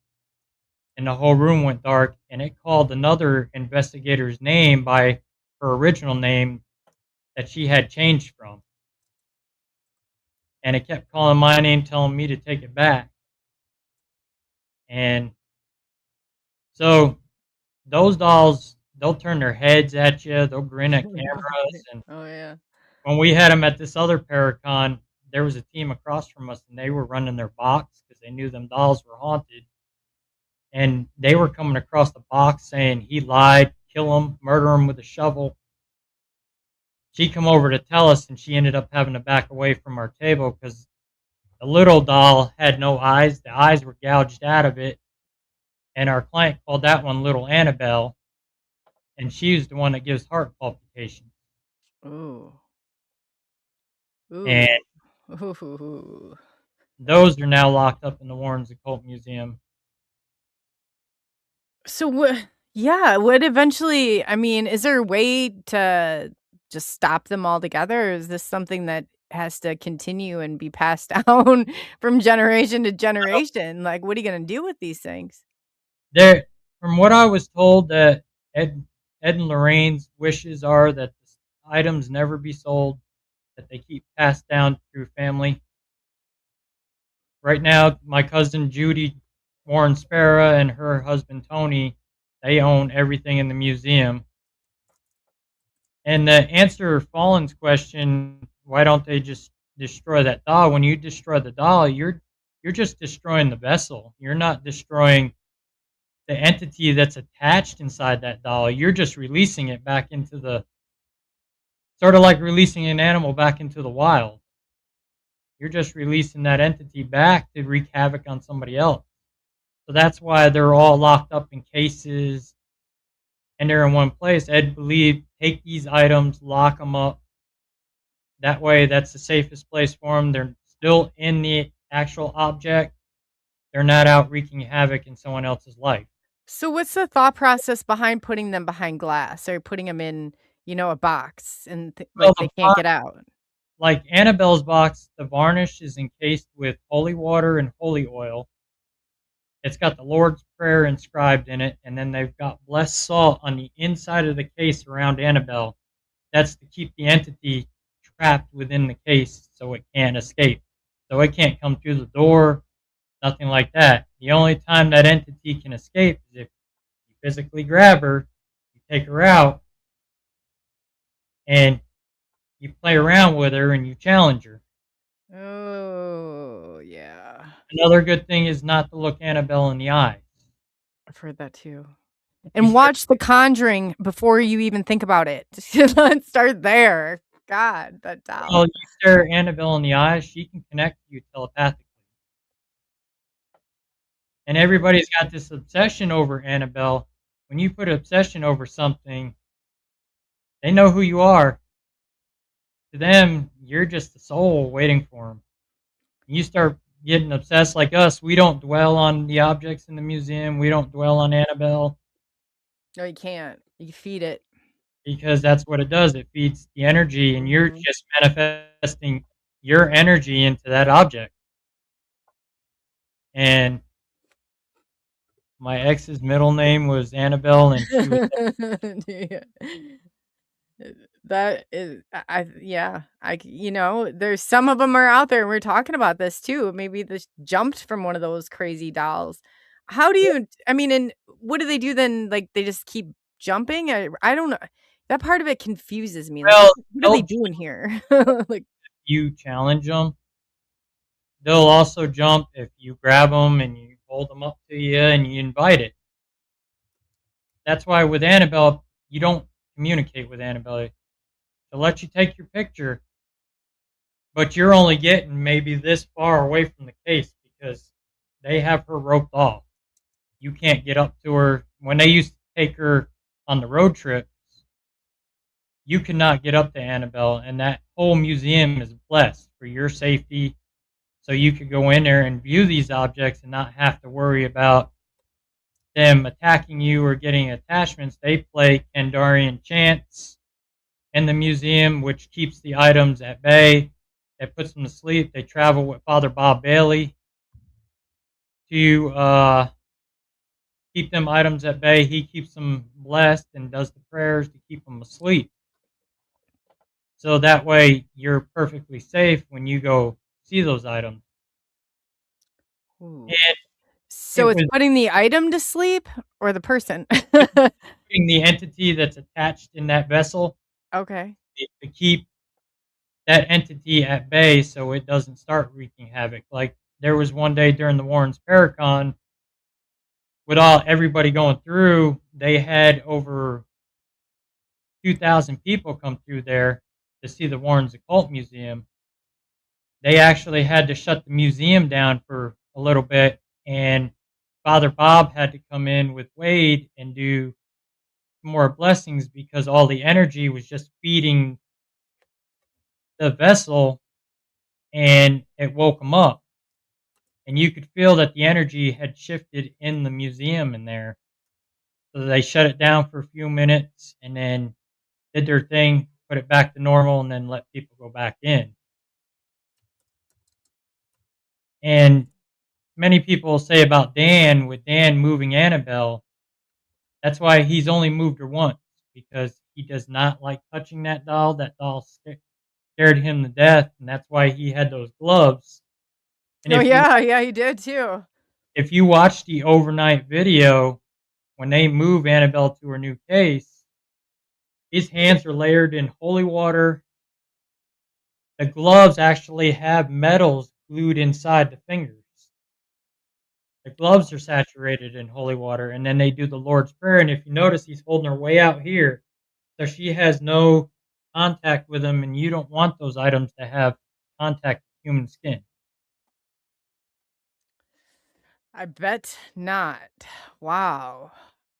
and the whole room went dark. And it called another investigator's name by her original name that she had changed from, and it kept calling my name, telling me to take it back. And so those dolls, they'll turn their heads at you, they'll grin at cameras. And Oh, yeah. when we had them at this other Paracon, there was a team across from us, and they were running their box because they knew them dolls were haunted. And they were coming across the box saying, "He lied, kill him, murder him with a shovel." She come over to tell us, and she ended up having to back away from our table because the little doll had no eyes. The eyes were gouged out of it, and our client called that one Little Annabelle, and she was the one that gives heart palpitations. Ooh. And Ooh. Ooh. those are now locked up in the Warrens Occult Museum. So what yeah, what eventually I mean, is there a way to just stop them altogether, or is this something that has to continue and be passed down from generation to generation? Like, what are you gonna do with these things? There, from what I was told, that Ed and Lorraine's wishes are that the items never be sold, that they keep passed down through family. Right now, my cousin Judy Warren Sparrow and her husband Tony, they own everything in the museum. And to answer Fallen's question, why don't they just destroy that doll? When you destroy the doll, you're just destroying the vessel. You're not destroying the entity that's attached inside that doll. You're just releasing it back into the, sort of like releasing an animal back into the wild. You're just releasing that entity back to wreak havoc on somebody else. So that's why they're all locked up in cases and they're in one place. Ed believed, take these items, lock them up. That way, that's the safest place for them. They're still in the actual object. They're not out wreaking havoc in someone else's life. So what's the thought process behind putting them behind glass or putting them in, a box and Well, like they can't get out? like Annabelle's box, the varnish is encased with holy water and holy oil. It's got the Lord's Prayer inscribed in it, and then they've got blessed salt on the inside of the case around Annabelle. That's to keep the entity trapped within the case so it can't escape. So it can't come through the door, nothing like that. The only time that entity can escape is if you physically grab her, you take her out, and you play around with her and you challenge her. Oh, yeah. Another good thing is not to look Annabelle in the eyes. I've heard that too. You And stare, watch The Conjuring before you even think about it. Let's start there. God, that doll. well, you stare Annabelle in the eyes, she can connect to you telepathically. And everybody's got this obsession over Annabelle. When you put obsession over something, they know who you are. To them, you're just a soul waiting for them. You start getting obsessed like us. We don't dwell on the objects in the museum. We don't dwell on Annabelle No, you can't. You feed it. because that's what it does. It feeds the energy, and you're Mhm. just manifesting your energy into that object. And my ex's middle name was Annabelle, and she was Yeah. That is yeah, there's some of them are out there, and we're talking about this too. Maybe this jumped from one of those crazy dolls. How do you I mean, and what do they do then? Like, they just keep jumping? I don't know. That part of it confuses me. Like, well. what are They'll they jump doing here? Like, if you challenge them. They'll also jump if you grab them and you hold them up to you and you invite it. That's why with Annabelle, you don't communicate with Annabelle. She'll let you take your picture, but you're only getting maybe this far away from the case because they have her roped off. You can't get up to her. When they used to take her on the road trips, you could not get up to Annabelle, and that whole museum is blessed for your safety. So you could go in there and view these objects and not have to worry about them attacking you or getting attachments, they play Kandarian chants in the museum, which keeps the items at bay. That puts them to sleep. They travel with Father Bob Bailey to keep them items at bay. He keeps them blessed and does the prayers to keep them asleep. So that way you're perfectly safe when you go see those items. Ooh. And So it it's was putting the item to sleep or the person? keeping the entity that's attached in that vessel Okay. to keep that entity at bay so it doesn't start wreaking havoc. Like there was one day during the Warrens Paracon, with all everybody going through, they had over 2,000 people come through there to see the Warrens Occult Museum. They actually had to shut the museum down for a little bit, and Father Bob had to come in with Wade and do more blessings because all the energy was just feeding the vessel, and it woke them up. And you could feel that the energy had shifted in the museum in there. So they shut it down for a few minutes and then did their thing, put it back to normal, and then let people go back in. And many people say about Dan, with Dan moving Annabelle, that's why he's only moved her once, because he does not like touching that doll. That doll scared him to death, and that's why he had those gloves. And Oh, yeah, yeah, he did too. if you watch the overnight video when they move Annabelle to her new case, his hands are layered in holy water. The gloves actually have metals glued inside the fingers. The gloves are saturated in holy water, and then they do the Lord's Prayer. And if you notice, he's holding her way out here, so she has no contact with him, and you don't want those items to have contact with human skin. I bet not. Wow.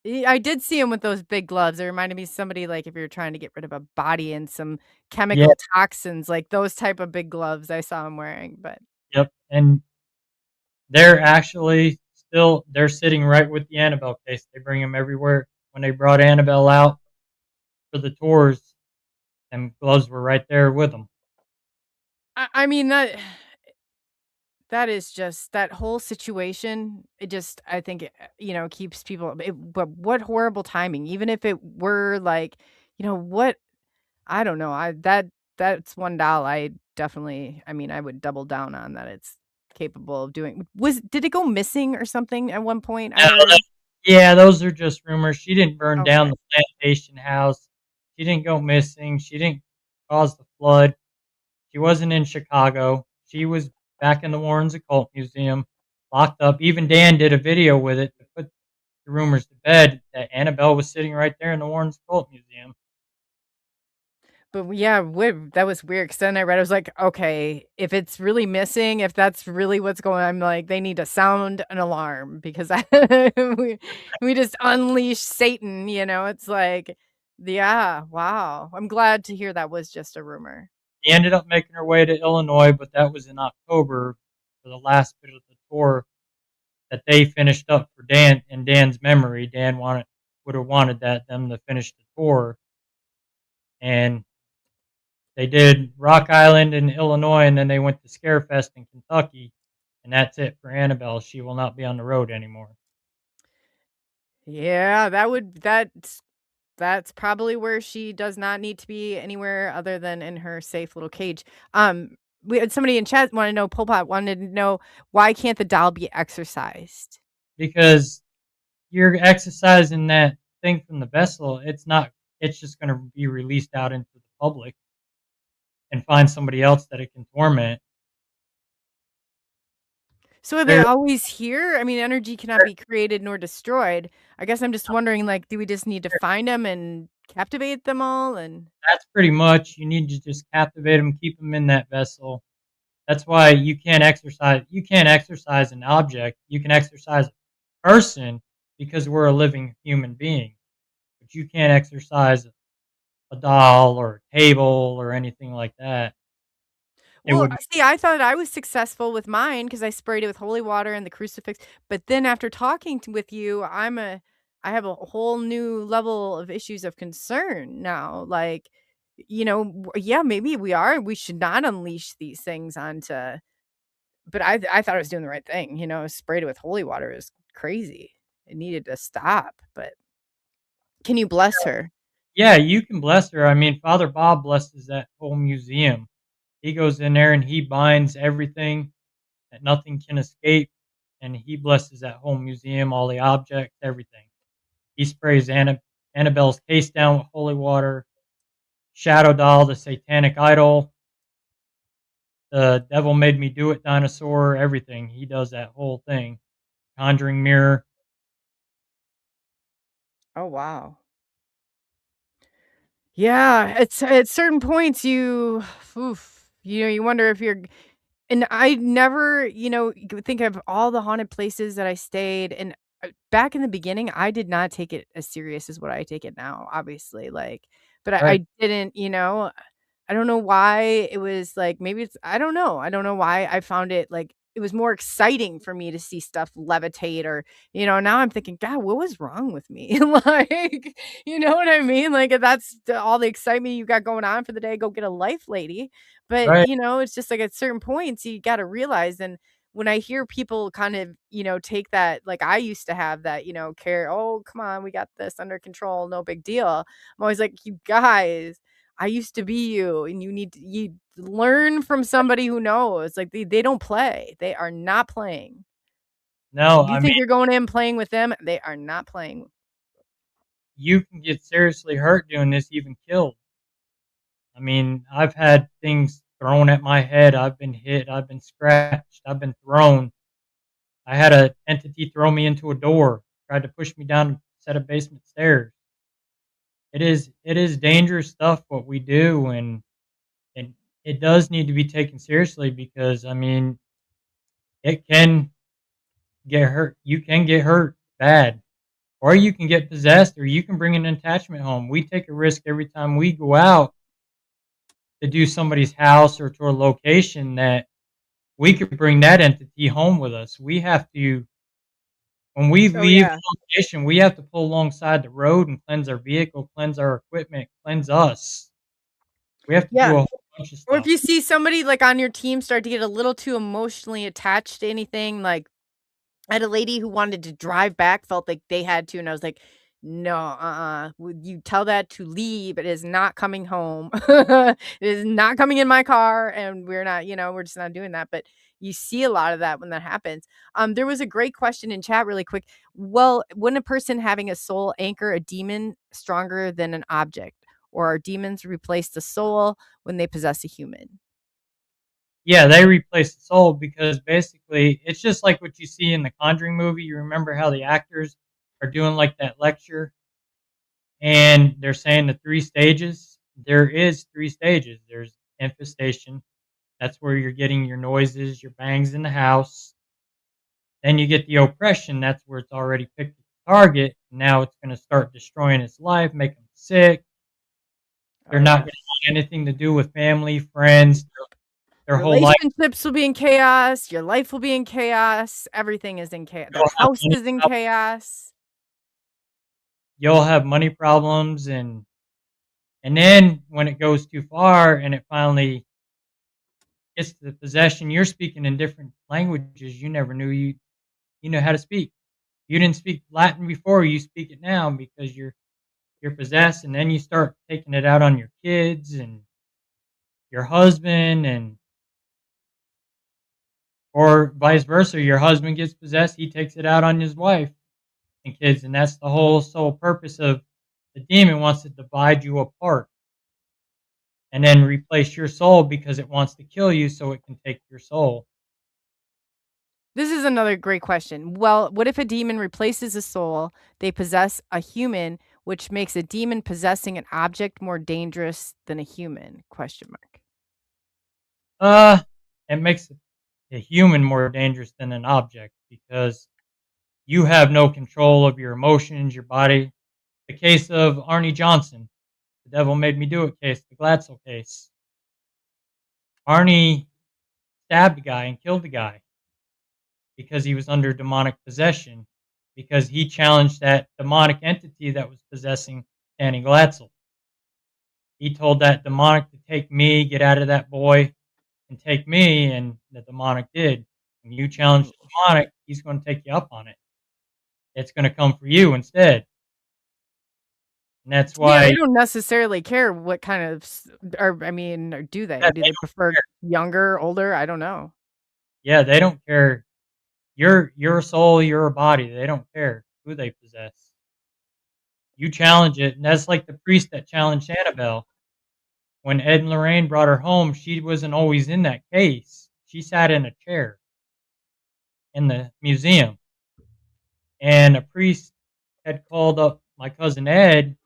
I did see him with those big gloves. It reminded me of somebody, like, if you're trying to get rid of a body and some Yeah, chemical toxins, like, those type of big gloves I saw him wearing, but yep. And they're actually still they're sitting right with the Annabelle case. They bring them everywhere. When they brought Annabelle out for the tours, and gloves were right there with them. I mean, that is just that whole situation, it just I think, keeps people but what horrible timing, even if it were like, what I don't know, that's one doll I definitely I mean, I would double down on that it's capable of doing did it go missing or something at one point? I heard. Yeah, those are just rumors. She didn't burn down Okay. the plantation house. She didn't go missing. She didn't cause the flood. She wasn't in Chicago. She was back in the Warrens Occult Museum, locked up. Even Dan did a video with it to put the rumors to bed that Annabelle was sitting right there in the Warrens Occult Museum. But yeah, that was weird. Cause then I read, I was like, "Okay, if it's really missing, if that's really what's going on," I'm like, "They need to sound an alarm because I we just unleash Satan," It's like, yeah, wow. I'm glad to hear that was just a rumor. She ended up making her way to Illinois, but that was in October for the last bit of the tour that they finished up for Dan in Dan's memory. Dan would have wanted them to finish the tour, and they did Rock Island in Illinois, and then they went to Scarefest in Kentucky, and that's it for Annabelle. She will not be on the road anymore. Yeah, that's probably where she does not need to be anywhere other than in her safe little cage. We had somebody in chat wanna know Pol Pot wanted to know, why can't the doll be exercised? Because you're exercising that thing from the vessel. It's not. It's just going to be released out into the public and find somebody else that it can torment. So are they There, always here? I mean, energy cannot be created nor destroyed. I guess I'm just wondering, like, do we just need to find them and captivate them all and that's pretty much. You need to just captivate them, keep them in that vessel. That's why you can't exercise. You can't exercise an object. You can exercise a person because we're a living human being, but you can't exercise a doll or a table or anything like that. It Well, would see, I thought I was successful with mine because I sprayed it with holy water and the crucifix, but then after talking t with you, I have a whole new level of issues of concern now, like, yeah, maybe we should not unleash these things onto but I thought I was doing the right thing, sprayed it with holy water is crazy. It needed to stop, but can you bless her? yeah, you can bless her. I mean, Father Bob blesses that whole museum. He goes in there and he binds everything that nothing can escape, and he blesses that whole museum, all the objects, everything. He sprays Annabelle's case down with holy water, Shadow Doll, the satanic idol, the Devil Made Me Do It dinosaur, everything. He does that whole thing. Conjuring mirror. Oh, wow. Yeah, it's at certain points oof, you wonder if you're and I never, think of all the haunted places that I stayed, and, back in the beginning, I did not take it as serious as what I take it now, obviously, like, but Right, I didn't, I don't know why it was like maybe it's I don't know why I found it like it was more exciting for me to see stuff levitate or, now I'm thinking, God, what was wrong with me? Like, you know what I mean? Like if that's all the excitement you got going on for the day, go get a life, lady. But, right. it's just like at certain points you got to realize and when I hear people kind of, take that like I used to have that, care, oh, come on, we got this under control, no big deal. I'm always like, you guys, I used to be you, and you learn from somebody who knows, like, they don't play. They are not playing. No, You I mean, think you're going in playing with them, they are not playing. you can get seriously hurt doing this, even killed. I mean, I've had things thrown at my head. I've been hit. I've been scratched. I've been thrown. I had a entity throw me into a door, tried to push me down a set of basement stairs. It is dangerous stuff what we do, and it does need to be taken seriously because I mean it can get hurt. You can get hurt bad, or you can get possessed, or you can bring an attachment home. We take a risk every time we go out to do somebody's house or to a location that we could bring that entity home with us. We have to when we Oh, leave yeah. the location, we have to pull alongside the road and cleanse our vehicle, cleanse our equipment, cleanse us. We have to do Yeah. a whole bunch of Or if stuff. you see somebody, like, on your team start to get a little too emotionally attached to anything, like I had a lady who wanted to drive back, felt like they had to, and I was like, "No, would you tell that to leave? It is not coming home. It is not coming in my car, and we're not, we're just not doing that." But you see a lot of that when that happens. There was a great question in chat really quick. Well, wouldn't a person having a soul anchor a demon stronger than an object? Or are demons replace the soul when they possess a human? Yeah, they replace the soul because basically it's just like what you see in the Conjuring movie. You remember how the actors are doing like that lecture and they're saying the three stages? There is three stages. There's infestation. That's where you're getting your noises, your bangs in the house. Then you get the oppression. That's where it's already picked its target. Now it's going to start destroying its life, make them sick. Oh, They're not yeah. going to want anything to do with family, friends, their whole life. Relationships will be in chaos, your life will be in chaos, everything is in chaos. Their You'll have house money is in problems. chaos. You'll have money problems, and then when it goes too far and it finally gets to the possession, you're speaking in different languages you never knew you know how to speak. You didn't speak Latin before, you speak it now because you're possessed, and then you start taking it out on your kids and your husband and or vice versa. Your husband gets possessed, he takes it out on his wife and kids, and that's the whole sole purpose of the demon wants to divide you apart and then replace your soul because it wants to kill you so it can take your soul. This is another great question. Well, what if a demon replaces a soul, they possess a human, which makes a demon possessing an object more dangerous than a human? Question mark. Uh, it makes a human more dangerous than an object because you have no control of your emotions, your body. The case of Arnie Johnson, the devil made me do it case, the Glatzel case. Arnie stabbed the guy and killed the guy because he was under demonic possession, because he challenged that demonic entity that was possessing Danny Glatzel. He told that demonic to take me, get out of that boy, and take me, and the demonic did. When you challenge the demonic, he's going to take you up on it. It's going to come for you instead. And that's Yeah, they why don't necessarily care what kind of or I mean, or do they? that Do they they don't prefer care. younger, older? I don't know. Yeah, they don't care. You're a soul, you're a body. They don't care who they possess. You challenge it, and that's like the priest that challenged Annabelle. When Ed and Lorraine brought her home, she wasn't always in that case. She sat in a chair in the museum, and a priest had called up my cousin Ed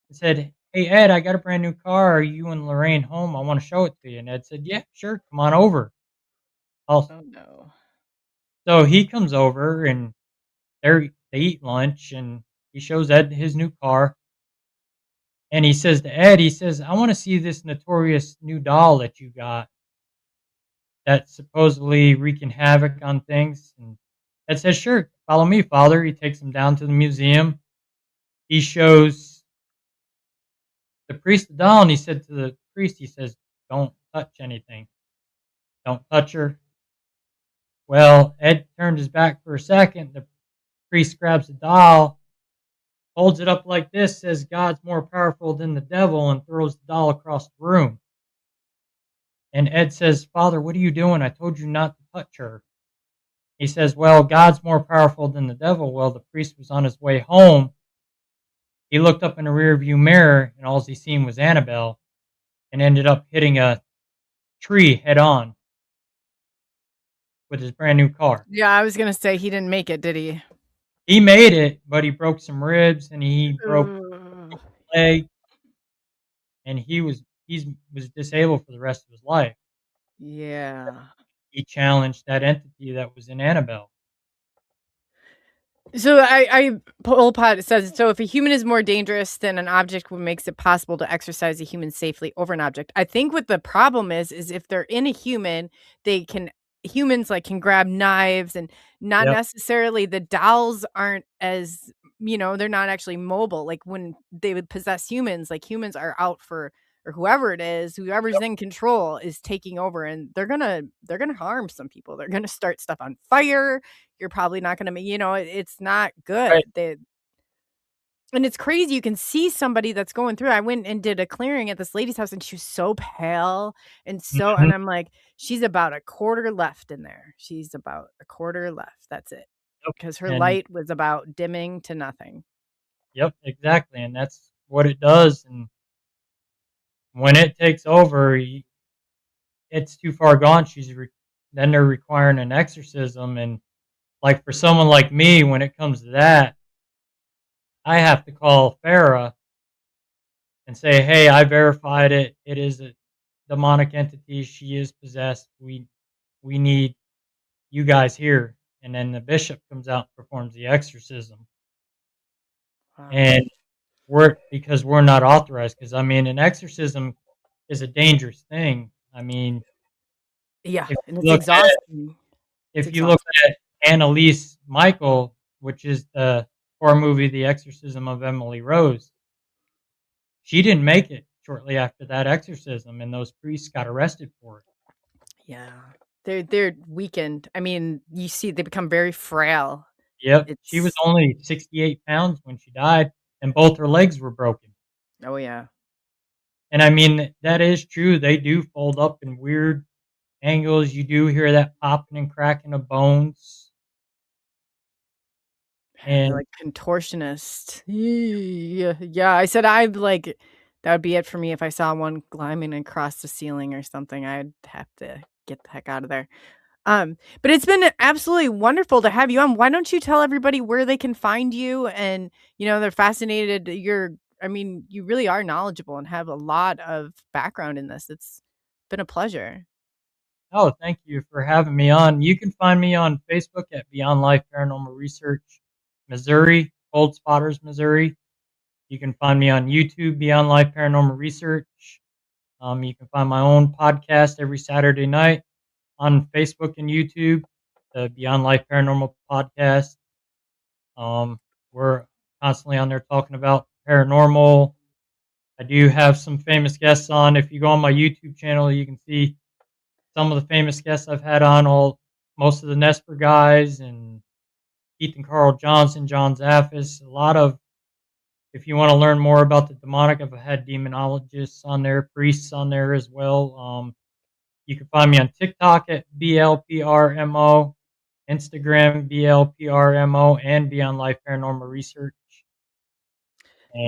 and said, "Hey Ed, I got a brand new car. Are you and Lorraine home? I want to show it to you." And Ed said, "Yeah, sure, come on over." I'll, Oh no. so he comes over, and they eat lunch, and he shows Ed his new car, and he says to Ed, he says, "I want to see this notorious new doll that you got that's supposedly wreaking havoc on things." And Ed says, "Sure, follow me, Father." He takes him down to the museum. He shows the priest the doll, and he said to the priest, he says, "Don't touch anything. Don't touch her." Well, Ed turned his back for a second. The priest grabs the doll, holds it up like this, says, "God's more powerful than the devil," and throws the doll across the room. And Ed says, "Father, what are you doing? I told you not to touch her." He says, "Well, God's more powerful than the devil." Well, the priest was on his way home. He looked up in the rearview mirror, and all he seen was Annabelle, and ended up hitting a tree head on with his brand new car. Yeah, I was gonna say he didn't make it, did he? He made it, but he broke some ribs, and he broke Ugh. a leg, and was disabled for the rest of his life. Yeah. He challenged that entity that was in Annabelle. So Pol Pot says, so if a human is more dangerous than an object, what makes it possible to exercise a human safely over an object? I think what the problem is if they're in a human, they can humans like can grab knives and not Yep. necessarily the dolls aren't as they're not actually mobile. Like when they would possess humans, like humans are out for or whoever it is, whoever's in control is taking over and they're gonna harm some people. They're gonna start stuff on fire. You're probably not gonna make it's not Right. good. They and it's crazy, you can see somebody that's going through I went and did a clearing at this lady's house, and she was so pale Mhm. and I'm like, "She's about a quarter left in there. She's about a quarter left. That's it." Yep. Because her And light was about dimming to nothing. yep, exactly, and that's what it does. And when it takes over, it's too far gone. Then they're requiring an exorcism, and like for someone like me, when it comes to that, I have to call Farah and say, "Hey, I verified it. It is a demonic entity. She is possessed. We need you guys here." And then the bishop comes out and performs the exorcism, Wow. and because we're not authorized. Because I mean, an exorcism is a dangerous thing. I mean, Yeah, if and you it's look at exhausting. It's if you look exhausting. at Annalise Michael, which is the horror movie The Exorcism of Emily Rose, she didn't make it shortly after that exorcism, and those priests got arrested for it. Yeah. They're weakened. I mean, you see they become very frail. Yep, she was It's only 68 pounds when she died, and both her legs were broken. oh, yeah. And I mean, that is true. They do fold up in weird angles. You do hear that popping and cracking of bones. And they're And like contortionist. Yeah, yeah. I said I'd like that would be it for me if I saw one climbing across the ceiling or something. I'd have to get the heck out of there. But it's been absolutely wonderful to have you on. Why don't you tell everybody where they can find you? And they're fascinated. I mean, you really are knowledgeable and have a lot of background in this. It's been a pleasure. oh, thank you for having me on. You can find me on Facebook at Beyond Life Paranormal Research Missouri, Cold Spotters, Missouri. You can find me on YouTube, Beyond Life Paranormal Research. You can find my own podcast every Saturday night. on Facebook and YouTube, the Beyond Life Paranormal podcast. We're constantly on there talking about paranormal. I do have some famous guests on. If you go on my YouTube channel, you can see some of the famous guests I've had on. All most of the Nesper guys and Keith and Carl Johnson, John Zaffis. A lot of if you want to learn more about the demonic, I've had demonologists on there, priests on there as well. You can find me on TikTok at BLPRMO, Instagram BLPRMO, and Beyond Life Paranormal Research.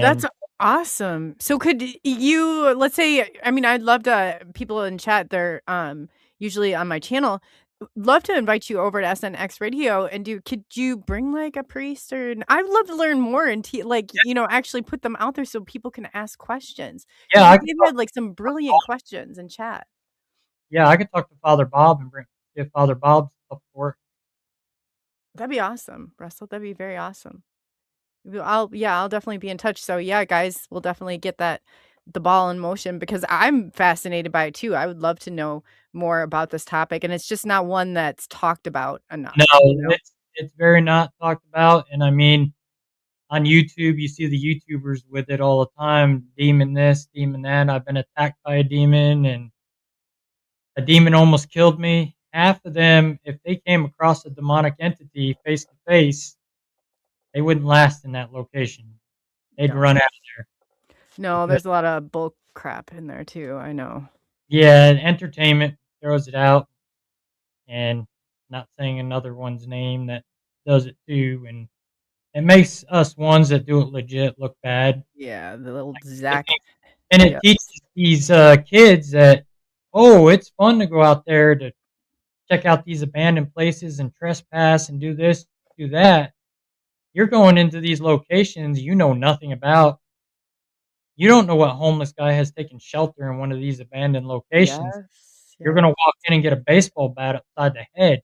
That's And awesome. So could you, let's say, I mean, I'd love to, people in chat, they're usually on my channel, love to invite you over to SNX Radio and could you bring like a priest or I'd love to learn more and like, actually put them out there so people can ask questions. yeah, Cause I can they've talk. had like some brilliant questions in chat. Yeah, I can talk to Father Bob and bring if Father Bob's up for it. That'd be awesome, Russell. That'd be very awesome. I'll definitely be in touch. So yeah, guys, we'll definitely get the ball in motion because I'm fascinated by it too. I would love to know more about this topic, and it's just not one that's talked about No, enough. it's very not talked about, and I mean on YouTube, you see the YouTubers with it all the time. Demon this, demon that. I've been attacked by a demon, and a demon almost killed me. Half of them, if they came across a demonic entity face to face, they wouldn't last in that location. They'd No. run out there. No, Because, there's a lot of bull crap in there too. I know. yeah, entertainment throws it out, and not saying another one's name that does it too, and it makes us ones that do it legit look bad. Yeah, the little I Zach. think, and it Yeah. teaches these kids that oh, it's fun to go out there to check out these abandoned places and trespass and do this, do that. You're going into these locations you know nothing about. You don't know what homeless guy has taken shelter in one of these abandoned locations. Yes. You're gonna Yes. walk in and get a baseball bat upside the head.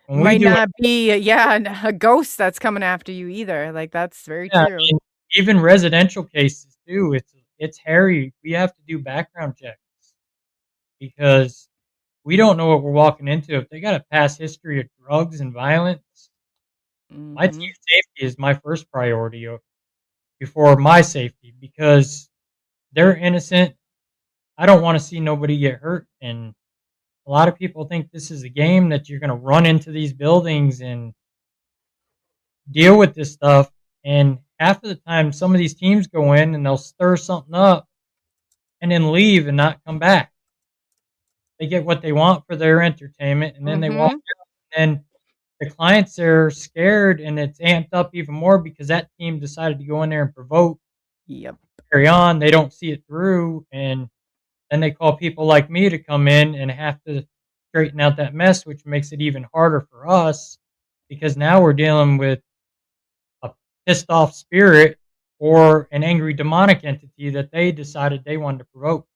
When we Might do it, not be, yeah, a ghost that's coming after you either. Like that's very yeah, I true. mean, even residential cases too, it's hairy. We have to do background checks because we don't know what we're walking into. If they got a past history of drugs and violence, my Hmm. team's safety is my first priority before my safety because they're innocent. I don't want to see nobody get hurt. And a lot of people think this is a game that you're going to run into these buildings and deal with this stuff. And half of the time, some of these teams go in and they'll stir something up and then leave and not come back. They get what they want for their entertainment and then they walk Hmm. out. And the clients are scared and it's amped up even more because that team decided to go in there and provoke, Yep. carry on. They don't see it through. And then they call people like me to come in and have to straighten out that mess, which makes it even harder for us because now we're dealing with a pissed off spirit or an angry demonic entity that they decided they wanted to provoke.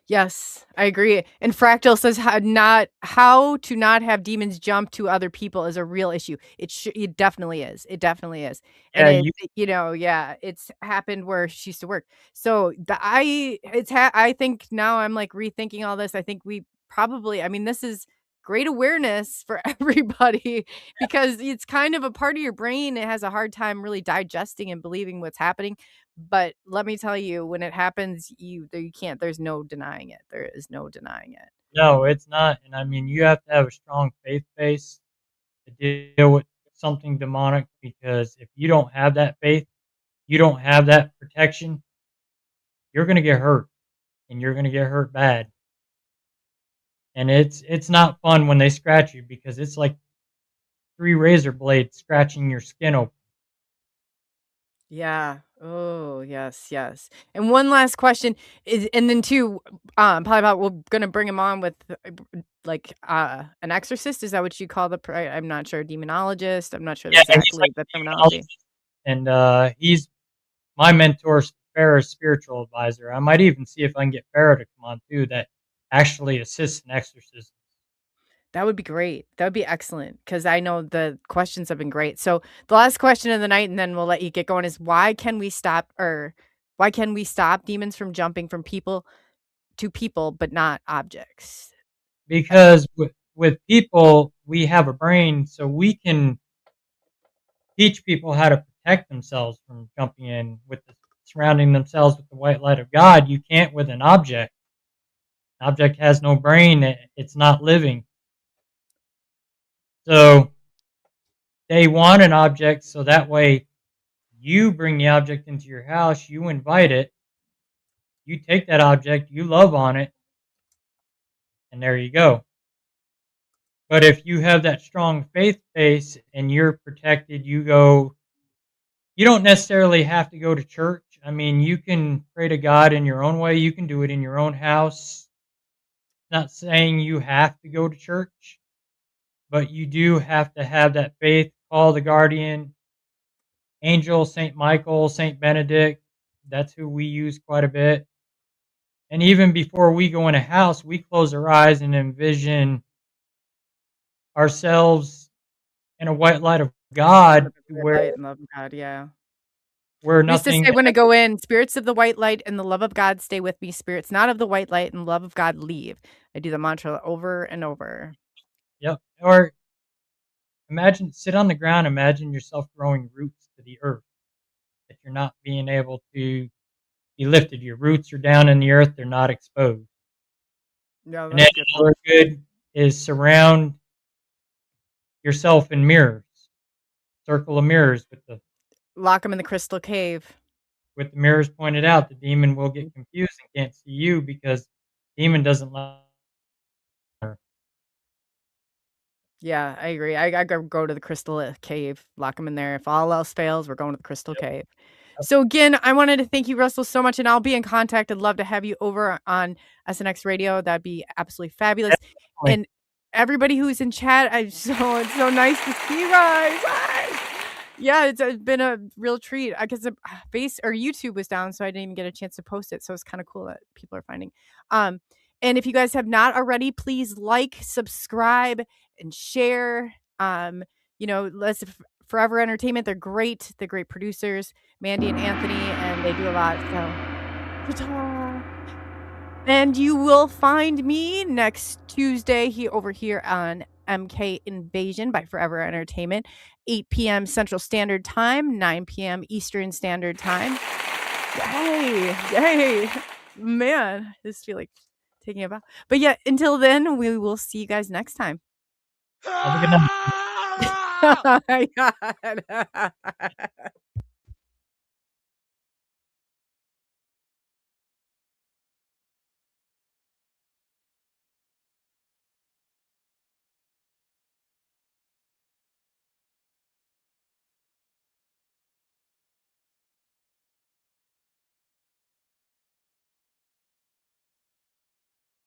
Yes, I agree. And Fractal says how to not have demons jump to other people is a real issue. It definitely is. It definitely is. And Yeah, you yeah, it's happened where she used to work. So I think now I'm like rethinking all this. I think we probably, I mean, this is great awareness for everybody because it's kind of a part of your brain. It has a hard time really digesting and believing what's happening. But let me tell you, when it happens, you can't, there's no denying it. There is no denying it. no, it's not. And I mean, you have to have a strong faith base to deal with something demonic because if you don't have that faith, you don't have that protection, you're going to get hurt and you're going to get hurt bad. And it's not fun when they scratch you because it's like 3 razor blades scratching your skin open. Yeah. Oh, yes, yes. And one last question is, and then two, probably about we're gonna bring him on with like an exorcist. Is that what you call I'm not sure, demonologist. I'm not sure Yeah, he's like exactly the a terminology. demonologist, and, he's my mentor, Farrah's spiritual advisor. I might even see if I can get Farrah to come on too that actually assists in exorcism. That would be great. That would be excellent because I know the questions have been great. So the last question of the night, and then we'll let you get going, is why can we stop demons from jumping from people to people, but not objects? because with people, we have a brain, so we can teach people how to protect themselves from jumping in with surrounding themselves with the white light of God. You can't with an object. An object has no brain, it's not living. So they want an object so that way you bring the object into your house, you invite it, you take that object, you love on it, and there you go. But if you have that strong faith base and you're protected, you don't necessarily have to go to church. I mean, you can pray to God in your own way. You can do it in your own house. Not saying you have to go to church, but you do have to have that faith. Call the guardian angel, Saint Michael, Saint Benedict. That's who we use quite a bit. And even before we go in a house, we close our eyes and envision ourselves in a white light of God Love of to the light and love of God, yeah. where We used to nothing. say when I go in, "Spirits of the white light and the love of God stay with me. Spirits not of the white light and love of God leave." I do the mantra over and over. Yep. Or imagine, sit on the ground, imagine yourself growing roots to the earth, that you're not being able to be lifted. Your roots are down in the earth, they're not exposed. No, And then that's good. another good is surround yourself in mirrors, circle of mirrors Lock them in the crystal cave. with the mirrors pointed out. The demon will get confused and can't see you because demon doesn't like her. Yeah, I agree. I go to the crystal cave, lock them in there. If all else fails, we're going to the crystal Yep, cave. yep, So again, I wanted to thank you, Russell, so much, and I'll be in contact. I'd love to have you over on SNX Radio. That'd be absolutely fabulous. definitely. And everybody who's in chat, it's so nice to see you guys. Hi. Yeah, it's been a real treat. I guess the face or YouTube was down, so I didn't even get a chance to post it. So it's kind of cool that people are finding. Um, and if you guys have not already, please like, subscribe, and share. Let's Forever Entertainment. They're great. They're great producers, Mandy and Anthony, and they do a lot. So, ta-ta. And you will find me next Tuesday over here on MK Invasion by Forever Entertainment, 8 p.m. Central Standard Time, 9 p.m. Eastern Standard Time. Yay! Yay! Man, I just feel like taking a bow. But yeah, until then, we will see you guys next time. Have a good night. Oh my God.